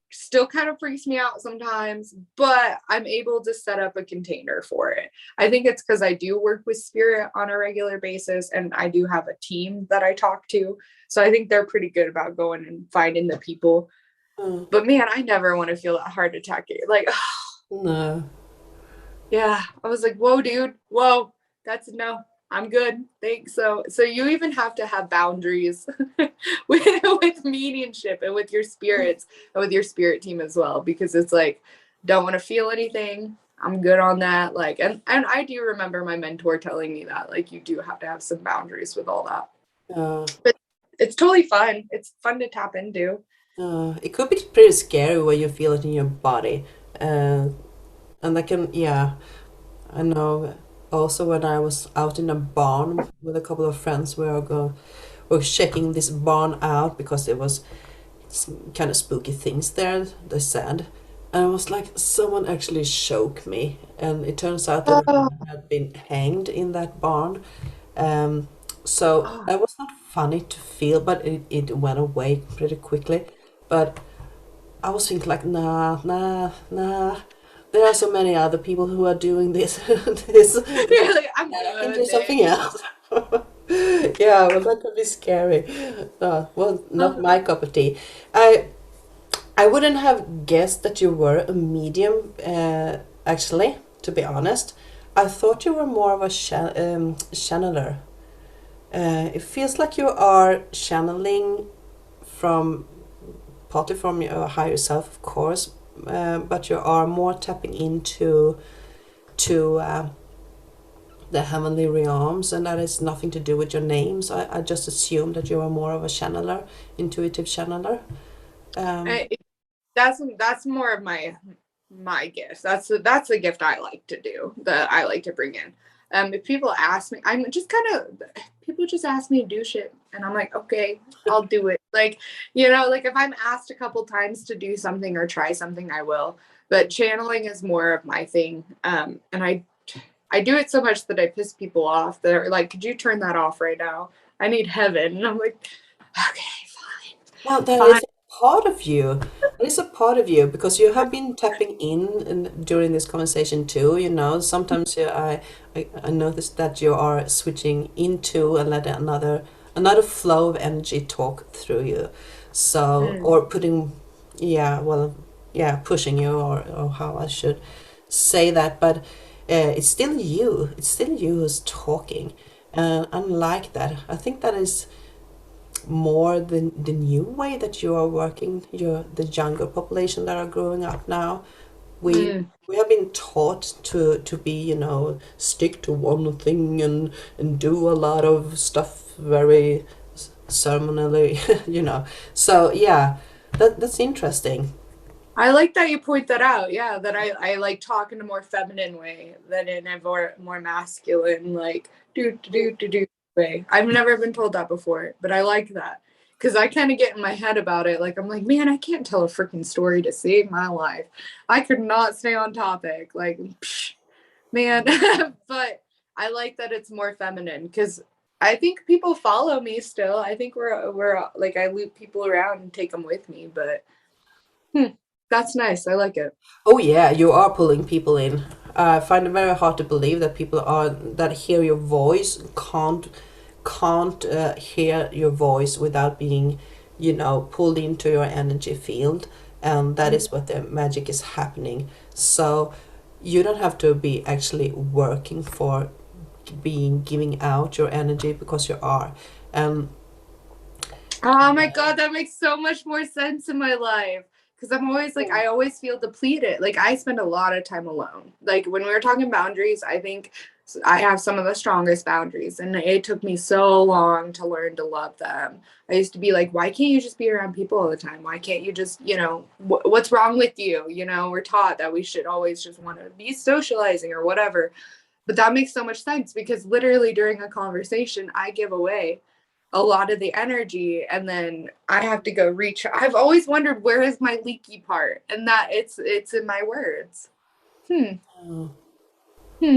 Still kind of freaks me out sometimes, but I'm able to set up a container for it. I think it's because I do work with spirit on a regular basis, and I do have a team that I talk to. So I think they're pretty good about going and finding the people. But man, I never want to feel that heart attack. Like,
No.
yeah, I was like, whoa, dude, whoa, that's no. I'm good. Thanks. So you even have to have boundaries with mediumship and with your spirits and with your spirit team as well, because it's like, don't want to feel anything. I'm good on that. Like, and I do remember my mentor telling me that, like, you do have to have some boundaries with all that. But it's totally fun. It's fun to tap into.
It could be pretty scary when you feel it in your body. And I can, yeah, I know. Also, when I was out in a barn with a couple of friends, we were checking this barn out because there was some kind of spooky things there, they said. And I was like, someone actually shook me. And it turns out that a
Oh,
woman had been hanged in that barn. Um, so
oh,
that was not funny to feel, but it went away pretty quickly. But I was thinking like, nah. There are so many other people who are doing this. this.
you're like, I'm
I can
good.
do something else. Yeah, well, that could be scary. Well, not my cup of tea. I wouldn't have guessed that you were a medium, actually, to be honest. I thought you were more of a channeler. It feels like you are channeling from partly from your higher self, of course, but you are more tapping into to the heavenly realms, and that has nothing to do with your name. So I just assumed that you are more of a channeler, intuitive channeler. Um,
I, that's more of my gift. That's the gift I like to do, that I like to bring in. If people ask me, I'm just kind of, people just ask me to do shit, and I'm like, okay, I'll do it. Like, like if I'm asked a couple times to do something or try something, I will. But channeling is more of my thing. And I do it so much that I piss people off. They're like, could you turn that off right now? I need heaven. And I'm like, okay,
well, there
fine.
is a part of you. It is a part of you because you have been tapping in during this conversation too. You know, sometimes I noticed that you are switching into and let another flow of energy talk through you. So,
Mm.
or putting, yeah, well, yeah, pushing you, or how I should say that, but it's still you. It's still you who's talking. And I like that. I think that is more the new way that you are working, the younger population that are growing up now. We
Mm.
we have been taught to be, stick to one thing and do a lot of stuff very ceremonially, So yeah, that's interesting.
I like that you point that out. Yeah, that I like talk in a more feminine way than in a more masculine, like do way. I've never been told that before, but I like that because I kind of get in my head about it. Like I'm like, man, I can't tell a freaking story to save my life. I could not stay on topic. Like, psh, man, but I like that it's more feminine because I think people follow me still. I think we're like I loop people around and take them with me, but. Hmm. That's nice. I like it.
Oh yeah, you are pulling people in. I find it very hard to believe that people are that hear your voice can't hear your voice without being, pulled into your energy field, and that is what the magic is happening. So you don't have to be actually working for being giving out your energy because you are. Um,
Oh my God, that makes so much more sense in my life. Because I'm always like, I always feel depleted. Like, I spend a lot of time alone. Like, when we were talking boundaries, I think I have some of the strongest boundaries. And it took me so long to learn to love them. I used to be like, why can't you just be around people all the time? Why can't you just, what's wrong with you? We're taught that we should always just want to be socializing or whatever. But that makes so much sense because literally during a conversation, I give away a lot of the energy and then I have to go reach. I've always wondered where is my leaky part and that it's in my words. Hmm.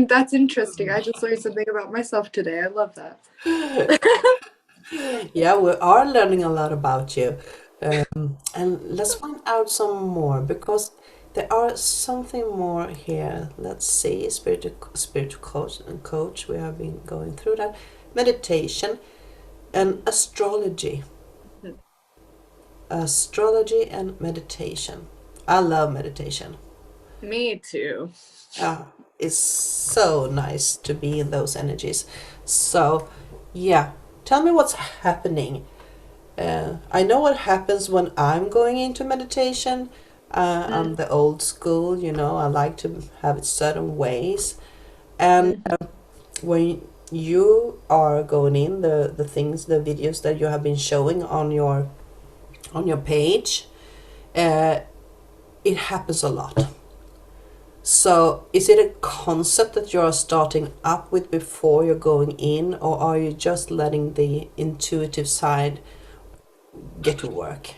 That's interesting. I just learned something about myself today. I love that.
yeah, we are learning a lot about you. And let's find out some more because there are something more here. Let's see, spiritual coach. We have been going through that. Meditation and astrology. Astrology and meditation. I love meditation.
Me too.
It's so nice to be in those energies. So, yeah, tell me what's happening. I know what happens when I'm going into meditation. I'm the old school, I like to have it certain ways. And when you are going in, the things, the videos that you have been showing on your page, uh, it happens a lot. So, is it a concept that you're starting up with before you're going in, or are you just letting the intuitive side get to work?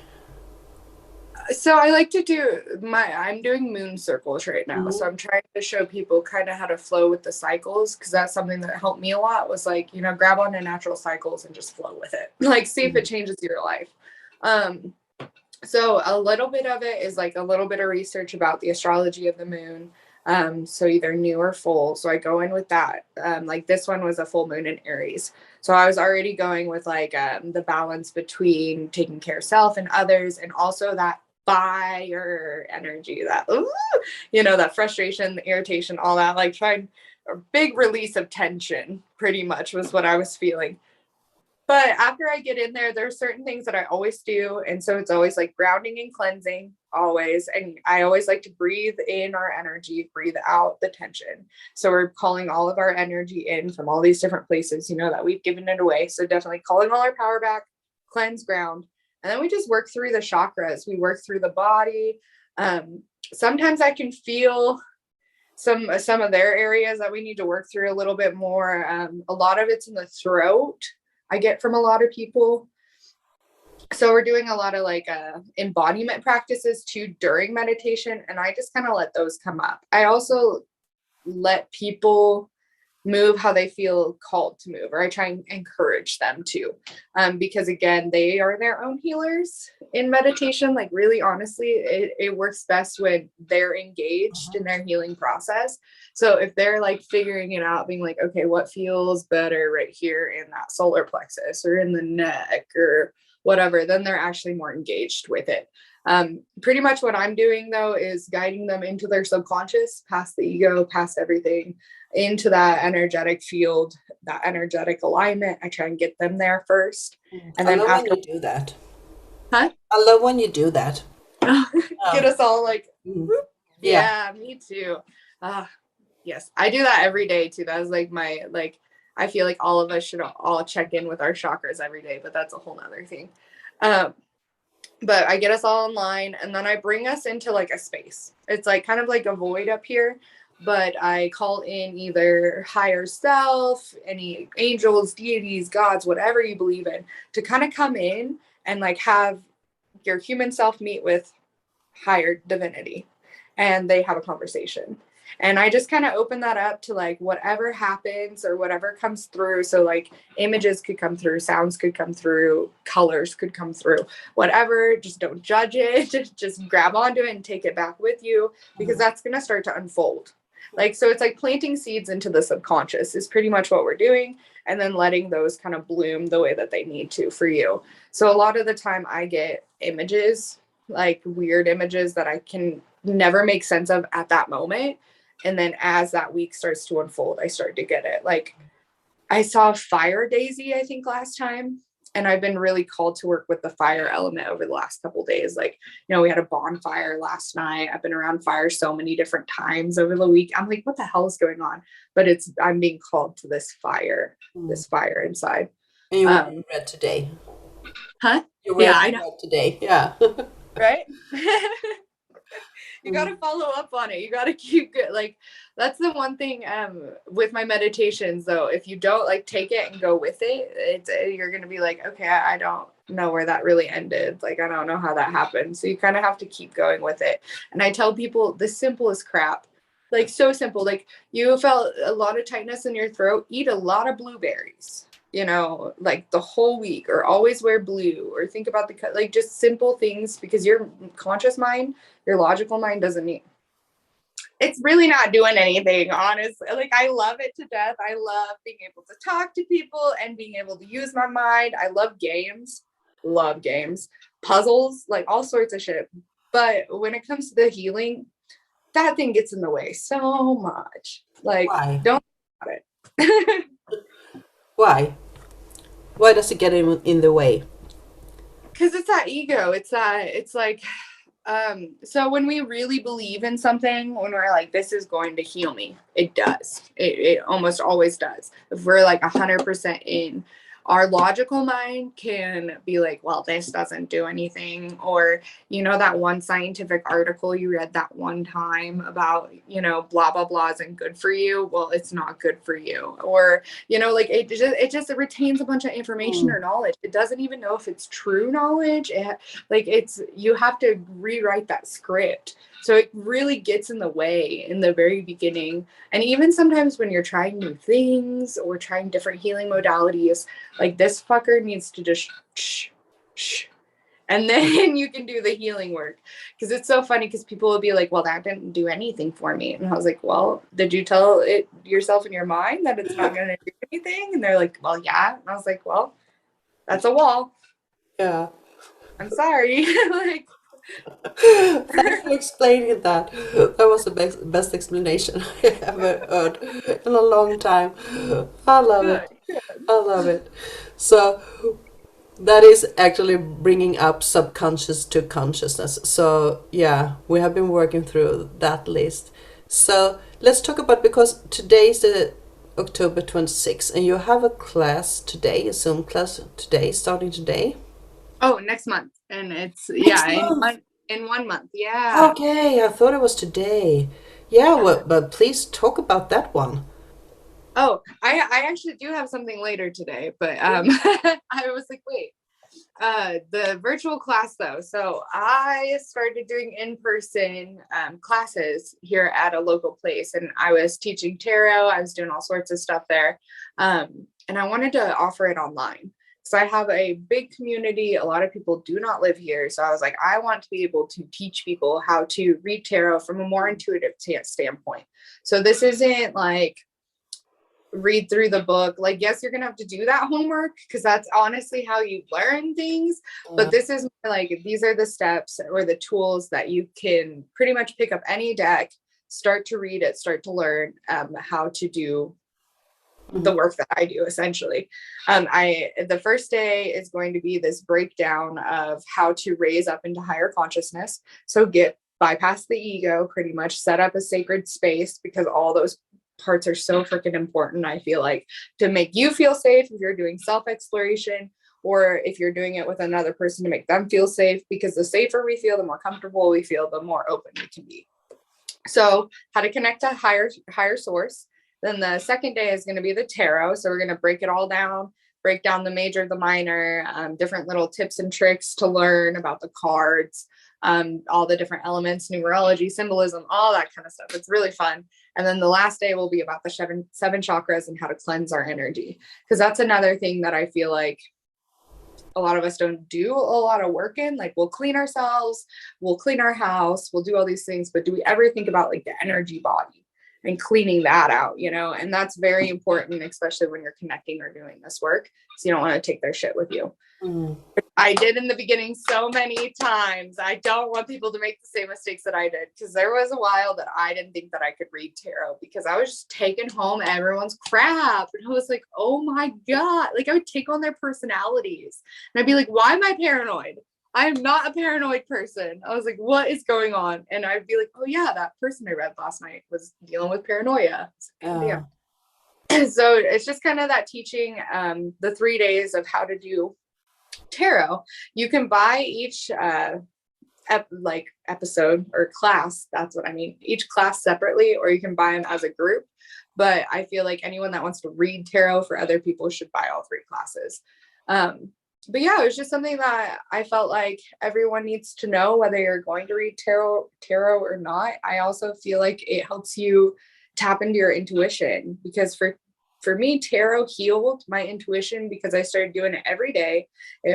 So I like to do I'm doing moon circles right now. So
Mhm.
I'm trying to show people kind of how to flow with the cycles because that's something that helped me a lot was like, grab onto natural cycles and just flow with it. Like see if it changes your life. Um so a little bit of it is like a little bit of research about the astrology of the moon. So either new or full. So I go in with that. Like this one was a full moon in Aries. So I was already going with like the balance between taking care of self and others, and also that fire energy, that that frustration, the irritation, all that, like trying a big release of tension, pretty much was what I was feeling. But after I get in there, there's certain things that I always do. And so it's always like grounding and cleansing, always. And I always like to breathe in our energy, breathe out the tension. So we're calling all of our energy in from all these different places, that we've given it away. So definitely calling all our power back, cleanse, ground. And then we just work through the chakras. We work through the body. Sometimes I can feel some of their areas that we need to work through a little bit more. A lot of it's in the throat. I get from a lot of people. So we're doing a lot of like embodiment practices too during meditation, and I just kind of let those come up. I also let people move how they feel called to move, or I try and encourage them to, because again, they are their own healers in meditation. Like really honestly, it works best when they're engaged in their healing process. So if they're like figuring it out, being like, okay, what feels better right here in that solar plexus or in the neck or whatever, then they're actually more engaged with it. Pretty much what I'm doing though is guiding them into their subconscious, past the ego, past everything, into that energetic field, that energetic alignment. I try and get them there first. And
I
then
love when
after,
you do that.
huh?
I love when you do that.
Get
Um,
us all like,
mm,
whoop.
yeah.
Yeah, me too. Yes, I do that every day too. That's like my, like, I feel like all of us should all check in with our chakras every day, but that's a whole nother thing. Um, but I get us all in line, and then I bring us into like a space. It's like kind of like a void up here, but I call in either higher self, any angels, deities, gods, whatever you believe in, to kind of come in and like have your human self meet with higher divinity, and they have a conversation. And I just kind of open that up to like whatever happens or whatever comes through. So like images could come through, sounds could come through, colors could come through, whatever. Just don't judge it. Just grab onto it and take it back with you, because that's going to start to unfold. Like, so it's like planting seeds into the subconscious is pretty much what we're doing, and then letting those kind of bloom the way that they need to for you. So a lot of the time I get images, like weird images that I can never make sense of at that moment. And then as that week starts to unfold, I start to get it. Like I saw fire daisy, I think last time. And I've been really called to work with the fire element over the last couple of days. Like, you know, we had a bonfire last night. I've been around fire so many different times over the week. I'm like, what the hell is going on? But I'm being called to this fire inside.
And you wear
Um,
red today.
huh?
You wear
Yeah, I know.
red today. Yeah.
Right? You got
Mm.
to follow up on it. You got to keep good. Like that's the one thing with my meditations though. If you don't like take it and go with it, it's you're going to be like, okay, I don't know where that really ended. Like I don't know how that happened. So you kind of have to keep going with it. And I tell people the simplest crap. Like so simple. Like you felt a lot of tightness in your throat, eat a lot of blueberries, you know, like the whole week, or always wear blue, or think about like just simple things, because your conscious mind, your logical mind doesn't need, it's really not doing anything, honestly. Like I love it to death. I love being able to talk to people and being able to use my mind. I love games, puzzles, like all sorts of shit. But when it comes to the healing, that thing gets in the way so much. Like
Why?
don't about it.
Why? Why does it get in the way?
Because it's that ego. It's like so when we really believe in something, when we're like, this is going to heal me, it does. It almost always does. If we're like 100% in, our logical mind can be like, well, this doesn't do anything. Or, you know, that one scientific article you read that one time about, you know, blah, blah, blah isn't good for you. Well, it's not good for you. Or, you know, like it retains a bunch of information
Mm.
or knowledge. It doesn't even know if it's true knowledge. Like you have to rewrite that script. So it really gets in the way in the very beginning. And even sometimes when you're trying new things or trying different healing modalities, like this fucker needs to just shh, and then you can do the healing work. Because it's so funny, because people will be like, well, that didn't do anything for me. And I was like, well, did you tell it yourself in your mind that it's not going to do anything? And they're like, well, yeah. And I was like, well, that's a wall.
Yeah.
I'm sorry. Like,
Thanks for explaining that. That was the best explanation I ever heard in a long time. I love
good.
it. I love it. So that is actually bringing up subconscious to consciousness. So yeah, we have been working through that list. So let's talk about, because today is the October 26th, and you have a class today, a Zoom class today, starting today.
Oh, next month. And it's,
Next
yeah,
month.
in 1 month. Yeah.
Okay, I thought it was today. Yeah,
Yeah.
well, but please talk about that one.
Oh, I actually do have something later today, but I was like, wait. The virtual class though. So I started doing in-person classes here at a local place, and I was teaching tarot. I was doing all sorts of stuff there. And I wanted to offer it online. So I have a big community. A lot of people do not live here. So I was like, I want to be able to teach people how to read tarot from a more intuitive standpoint. So this isn't like read through the book. Like, yes, you're gonna have to do that homework because that's honestly how you learn things, but this is more like, these are the steps or the tools that you can pretty much pick up any deck, start to read it, start to learn how to do the work that I do essentially. The first day is going to be this breakdown of how to raise up into higher consciousness. So bypass the ego, pretty much set up a sacred space, because all those parts are so freaking important. I feel like, to make you feel safe if you're doing self-exploration, or if you're doing it with another person, to make them feel safe, because the safer we feel, the more comfortable we feel, the more open we can be. So how to connect to higher source. Then the second day is going to be the tarot. So we're going to break it all down, break down the major, the minor, different little tips and tricks to learn about the cards, all the different elements, numerology, symbolism, all that kind of stuff. It's really fun. And then the last day will be about the seven chakras and how to cleanse our energy. Because that's another thing that I feel like a lot of us don't do a lot of work in. Like, we'll clean ourselves, we'll clean our house, we'll do all these things, but do we ever think about like the energy body and cleaning that out, you know? And that's very important, especially when you're connecting or doing this work. So you don't want to take their shit with you. I did in the beginning so many times. I don't want people to make the same mistakes that I did, because there was a while that I didn't think that I could read tarot, because I was just taking home everyone's crap. And I was like, oh my God. Like, I would take on their personalities and I'd be like, why am I paranoid? I am not a paranoid person. I was like, what is going on? And I'd be like, oh yeah, that person I read last night was dealing with paranoia. Like, damn. So it's just kind of that teaching, the 3 days of how to do tarot. You can buy each episode or class, that's what I mean, each class separately, or you can buy them as a group. But I feel like anyone that wants to read tarot for other people should buy all 3 classes. But yeah, it was just something that I felt like everyone needs to know, whether you're going to read tarot or not. I also feel like it helps you tap into your intuition, because for me, tarot healed my intuition, because I started doing it every day.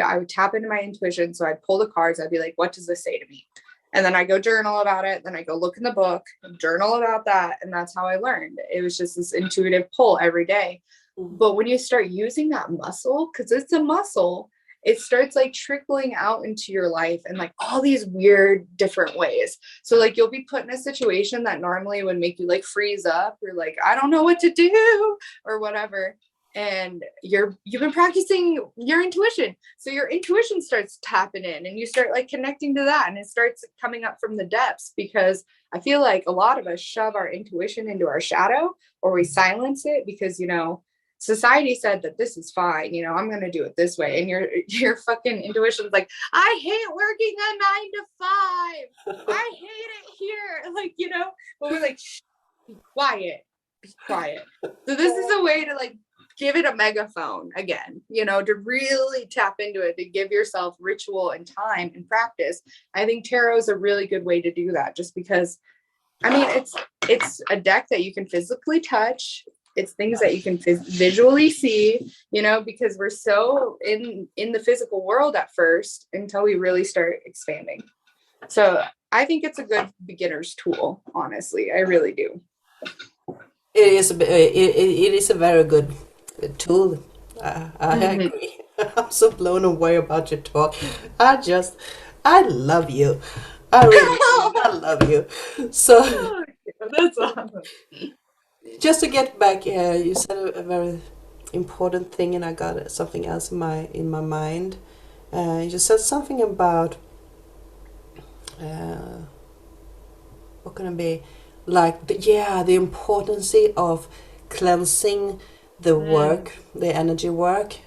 I would tap into my intuition. So I'd pull the cards. I'd be like, what does this say to me? And then I go journal about it. Then I go look in the book, journal about that. And that's how I learned. It was just this intuitive pull every day. But when you start using that muscle, because it's a muscle, it starts like trickling out into your life in like all these weird different ways. So like, you'll be put in a situation that normally would make you like freeze up, or like, I don't know what to do or whatever. And you've been practicing your intuition. So your intuition starts tapping in, and you start like connecting to that, and it starts coming up from the depths, because I feel like a lot of us shove our intuition into our shadow, or we silence it because, you know, society said that this is fine, you know, I'm going to do it this way. And your fucking intuition's like, I hate working a 9 to 5. I hate it here. Like, you know, but we're like, shh, be quiet. So this is a way to like give it a megaphone again, you know, to really tap into it, to give yourself ritual and time and practice. I think tarot is a really good way to do that, just because, I mean, it's a deck that you can physically touch. It's things that you can visually see, you know, because we're so in the physical world at first until we really start expanding. So I think it's a good beginner's tool, honestly. I really do.
It is a very good tool. I agree. I'm so blown away about your talk. I love you. I really do. I love you. So,
That's awesome.
just to get back, you said a very important thing, and I got something else in my mind. You said something about what can it be, like the importance of cleansing the work, the energy work,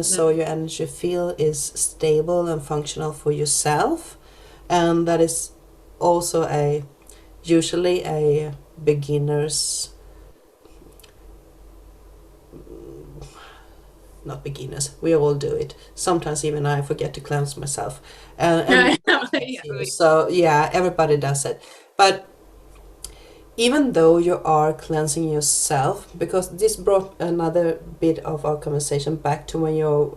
so your energy field is stable and functional for yourself, and that is also usually a beginner's not beginners. We all do it. Sometimes even I forget to cleanse myself, and
Yeah,
you. So yeah, everybody does it. But even though you are cleansing yourself, because this brought another bit of our conversation back to when you're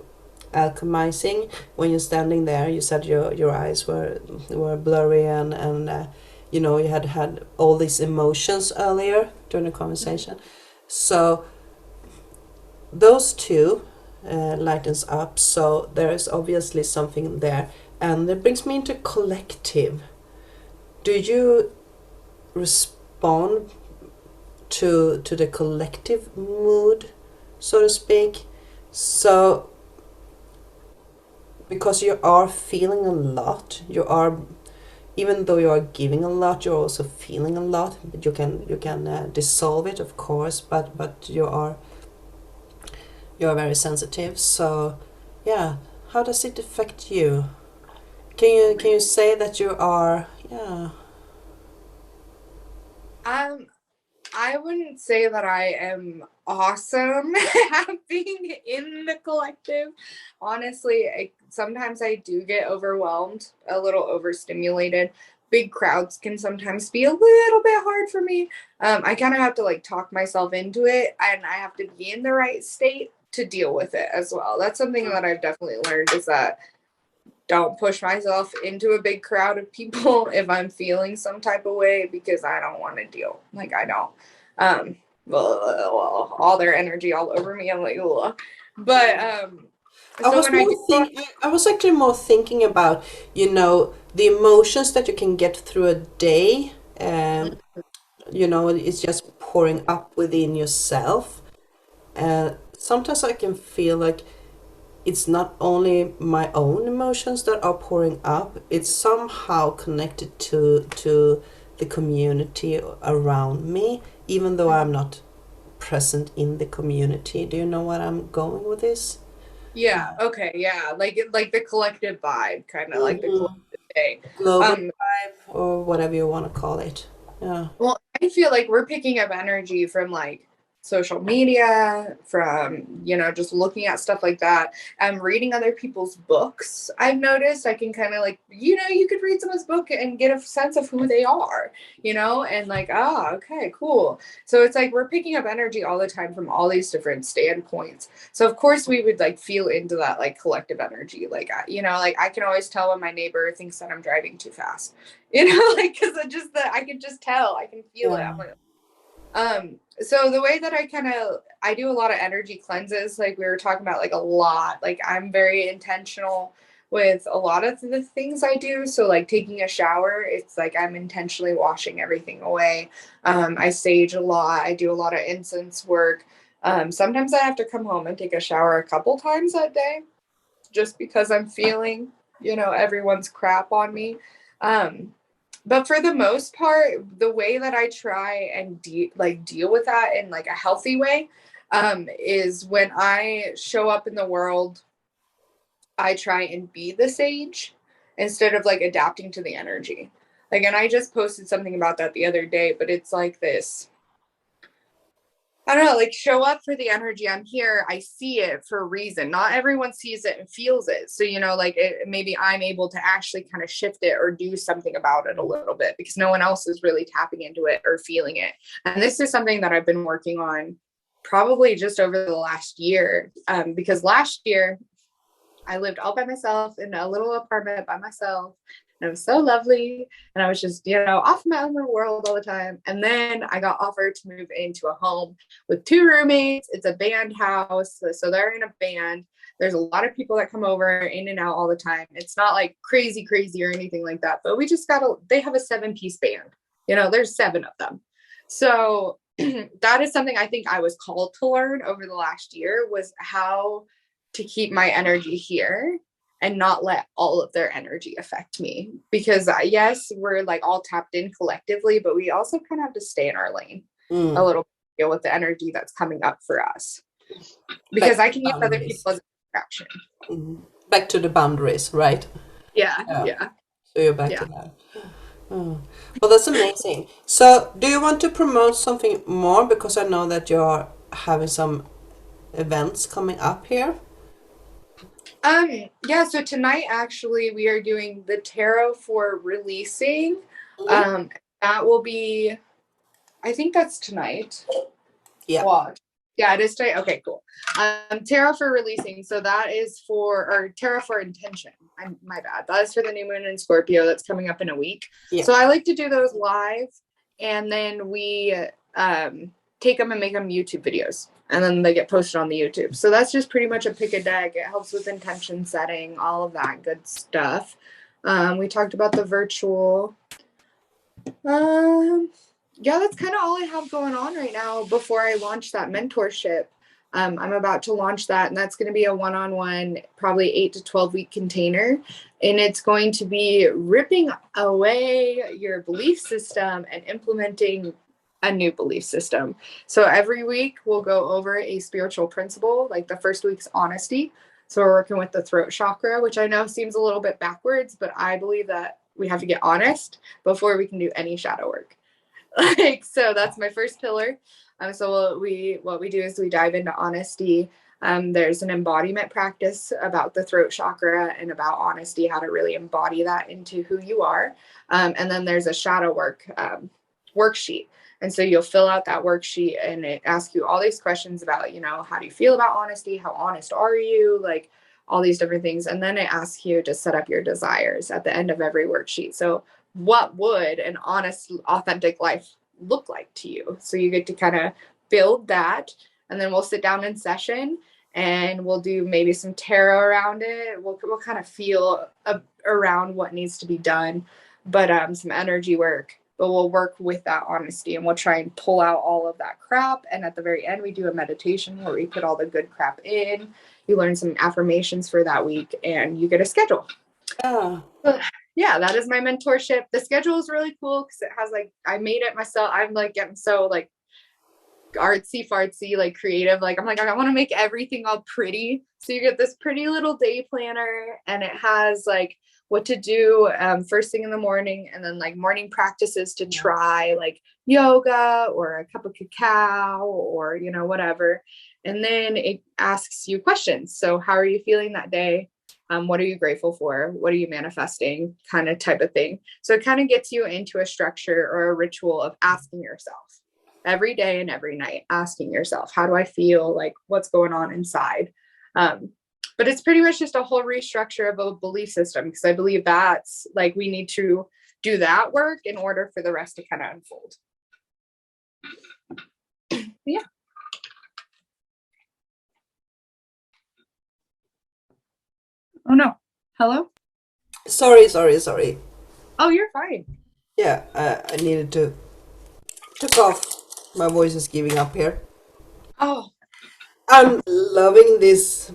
alchemizing, when you're standing there, you said your eyes were blurry, and you know, you had all these emotions earlier during the conversation. So those two lightens up, so there is obviously something there, and it brings me into collective. Do you respond to the collective mood, so to speak? So because you are feeling a lot, you are, even though you are giving a lot, you're also feeling a lot. But you can dissolve it, of course, but you are very sensitive. So yeah, how does it affect you? Can you say that you are, yeah.
um I wouldn't say that I am awesome at being in the collective. Honestly, sometimes I do get overwhelmed, a little overstimulated. Big crowds can sometimes be a little bit hard for me. I kind of have to like talk myself into it, and I have to be in the right state to deal with it as well. That's something that I've definitely learned, is that don't push myself into a big crowd of people if I'm feeling some type of way, because I don't want to deal. Like, I don't. Um, all their energy all over me. I'm like, ugh. But
I
so
was
when I
more
do,
think I was actually more thinking about, the emotions that you can get through a day. It's just pouring up within yourself. Sometimes I can feel like it's not only my own emotions that are pouring up, it's somehow connected to the community around me, even though I'm not present in the community. Do you know what I'm going with this?
yeah, okay, yeah, like the collective vibe, kind of like the
Hmm.
collective day.
Global
Um,
vibe, or whatever you want to call it. Yeah.
Well, I feel like we're picking up energy from like social media, from, just looking at stuff like that. Reading other people's books. I've noticed I can kind of like, you could read someone's book and get a sense of who they are, and like, okay, cool. So it's like we're picking up energy all the time from all these different standpoints. So of course we would like feel into that like collective energy. Like, like I can always tell when my neighbor thinks that I'm driving too fast, like, because I can just tell, I can feel it.
Yeah.
I'm like, so the way that I do a lot of energy cleanses, like we were talking about, like a lot, like I'm very intentional with a lot of the things I do. So like taking a shower, it's like I'm intentionally washing everything away. I sage a lot. I do a lot of incense work. Sometimes I have to come home and take a shower a couple times that day, just because I'm feeling, everyone's crap on me. Um, but for the most part, the way that I try and deal with that in like a healthy way, is when I show up in the world, I try and be the sage instead of like adapting to the energy. Like, and I just posted something about that the other day, but it's like this, I don't know, like show up for the energy. I'm here. I see it for a reason. Not everyone sees it and feels it. So, like maybe I'm able to actually kind of shift it or do something about it a little bit, because no one else is really tapping into it or feeling it. And this is something that I've been working on probably just over the last year. Because last year I lived all by myself in a little apartment by myself. And it was so lovely. And I was just, off in my own little world all the time. And then I got offered to move into a home with two roommates. It's a band house. So they're in a band. There's a lot of people that come over in and out all the time. It's not like crazy, crazy or anything like that. But they have a 7-piece band. There's 7 of them. So that is something I think I was called to learn over the last year, was how to keep my energy here and not let all of their energy affect me. Because yes, we're like all tapped in collectively, but we also kind of have to stay in our lane a
Mm.
little bit, deal with the energy that's coming up for us.
Back
Because
to
I
the
can use other
boundaries.
people as a distraction.
Mhm. Back to the boundaries, right?
Yeah,
Yeah.
yeah,
So you're back to
yeah.
that. Oh. Well, that's amazing. So, do you want to promote something more? Because I know that you're having some events coming up here?
Yeah, so tonight actually we are doing the tarot for releasing.
Mhm.
Um, that will be, I think that's tonight.
Yeah.
Watch. Yeah, it is tonight. Okay, cool. Tarot for releasing. So that is for, or tarot for intention. I'm my bad. That is for the new moon in Scorpio that's coming up in a week.
Yeah.
So I like to do those live, and then we take them and make them YouTube videos, and then they get posted on the YouTube. So that's just pretty much a pick a deck. It helps with intention setting, all of that good stuff. We talked about the virtual. Um, yeah, that's kind of all I have going on right now before I launch that mentorship. I'm about to launch that, and that's going to be a one-on-one, probably 8 to 12 week container. And it's going to be ripping away your belief system and implementing a new belief system. So every week we'll go over a spiritual principle. Like the first week's honesty. So we're working with the throat chakra, which I know seems a little bit backwards, but I believe that we have to get honest before we can do any shadow work. Like, so that's my first pillar. So what we do is we dive into honesty. There's an embodiment practice about the throat chakra and about honesty, how to really embody that into who you are. And then there's a shadow work worksheet. And so you'll fill out that worksheet, and it asks you all these questions about, how do you feel about honesty? How honest are you? Like all these different things. And then it asks you to set up your desires at the end of every worksheet. So what would an honest, authentic life look like to you? So you get to kind of build that, and then we'll sit down in session and we'll do maybe some tarot around it. We'll kind of feel around what needs to be done, but some energy work. But we'll work with that honesty, and we'll try and pull out all of that crap. And at the very end, we do a meditation where we put all the good crap in. You learn some affirmations for that week, and you get a schedule.
Yeah.
Yeah, that is my mentorship. The schedule is really cool because it has I made it myself. I'm getting so artsy fartsy, creative. I'm I want to make everything all pretty. So you get this pretty little day planner, and it has what to do first thing in the morning, and then morning practices to try, yoga or a cup of cacao or whatever. And then it asks you questions. So how are you feeling that day? What are you grateful for? What are you manifesting? Kind of type of thing. So it kind of gets you into a structure or a ritual of asking yourself every day and every night, asking yourself, how do I feel? What's going on inside? But it's pretty much just a whole restructure of a belief system, because I believe that's we need to do that work in order for the rest to kind of unfold. Yeah. Oh no. Hello?
Sorry.
Oh, you're fine.
Yeah, I needed to took off. My voice is giving up here.
Oh.
I'm loving this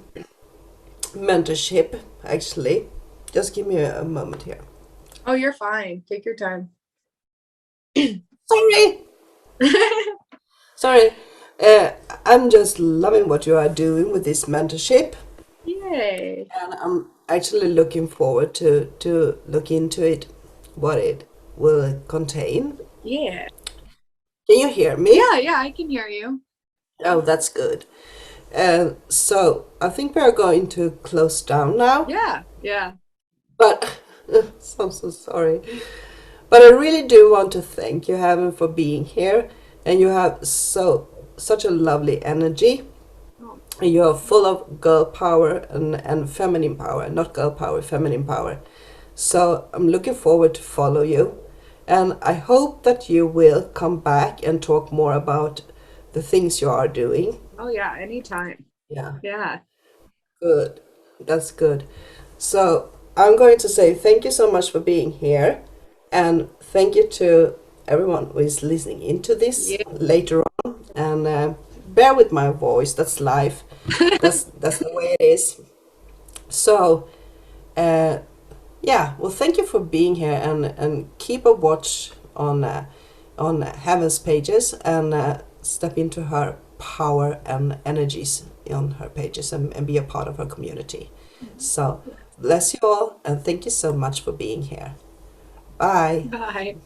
mentorship, actually. Just give me a moment here.
Oh, you're fine. Take your time.
Sorry. Sorry. I'm just loving what you are doing with this mentorship.
Yay.
And I'm actually looking forward to look into it, what it will contain.
Yeah.
Can you hear me?
Yeah, I can hear you.
Oh, that's good. So I think we are going to close down now.
Yeah.
But I'm so sorry. But I really do want to thank you, Heaven, for being here. And you have such a lovely energy. And you are full of girl power and feminine power. Not girl power, feminine power. So I'm looking forward to follow you. And I hope that you will come back and talk more about the things you are doing.
Oh yeah, anytime.
Yeah.
Yeah.
Good. That's good. So I'm going to say thank you so much for being here. And thank you to everyone who is listening into this later on. And bear with my voice. That's life. That's the way it is. So, yeah. Well, thank you for being here, and keep a watch on Heaven's pages, and step into her power and energies on her pages, and be a part of her community. So bless you all, and thank you so much for being here. Bye.
Bye.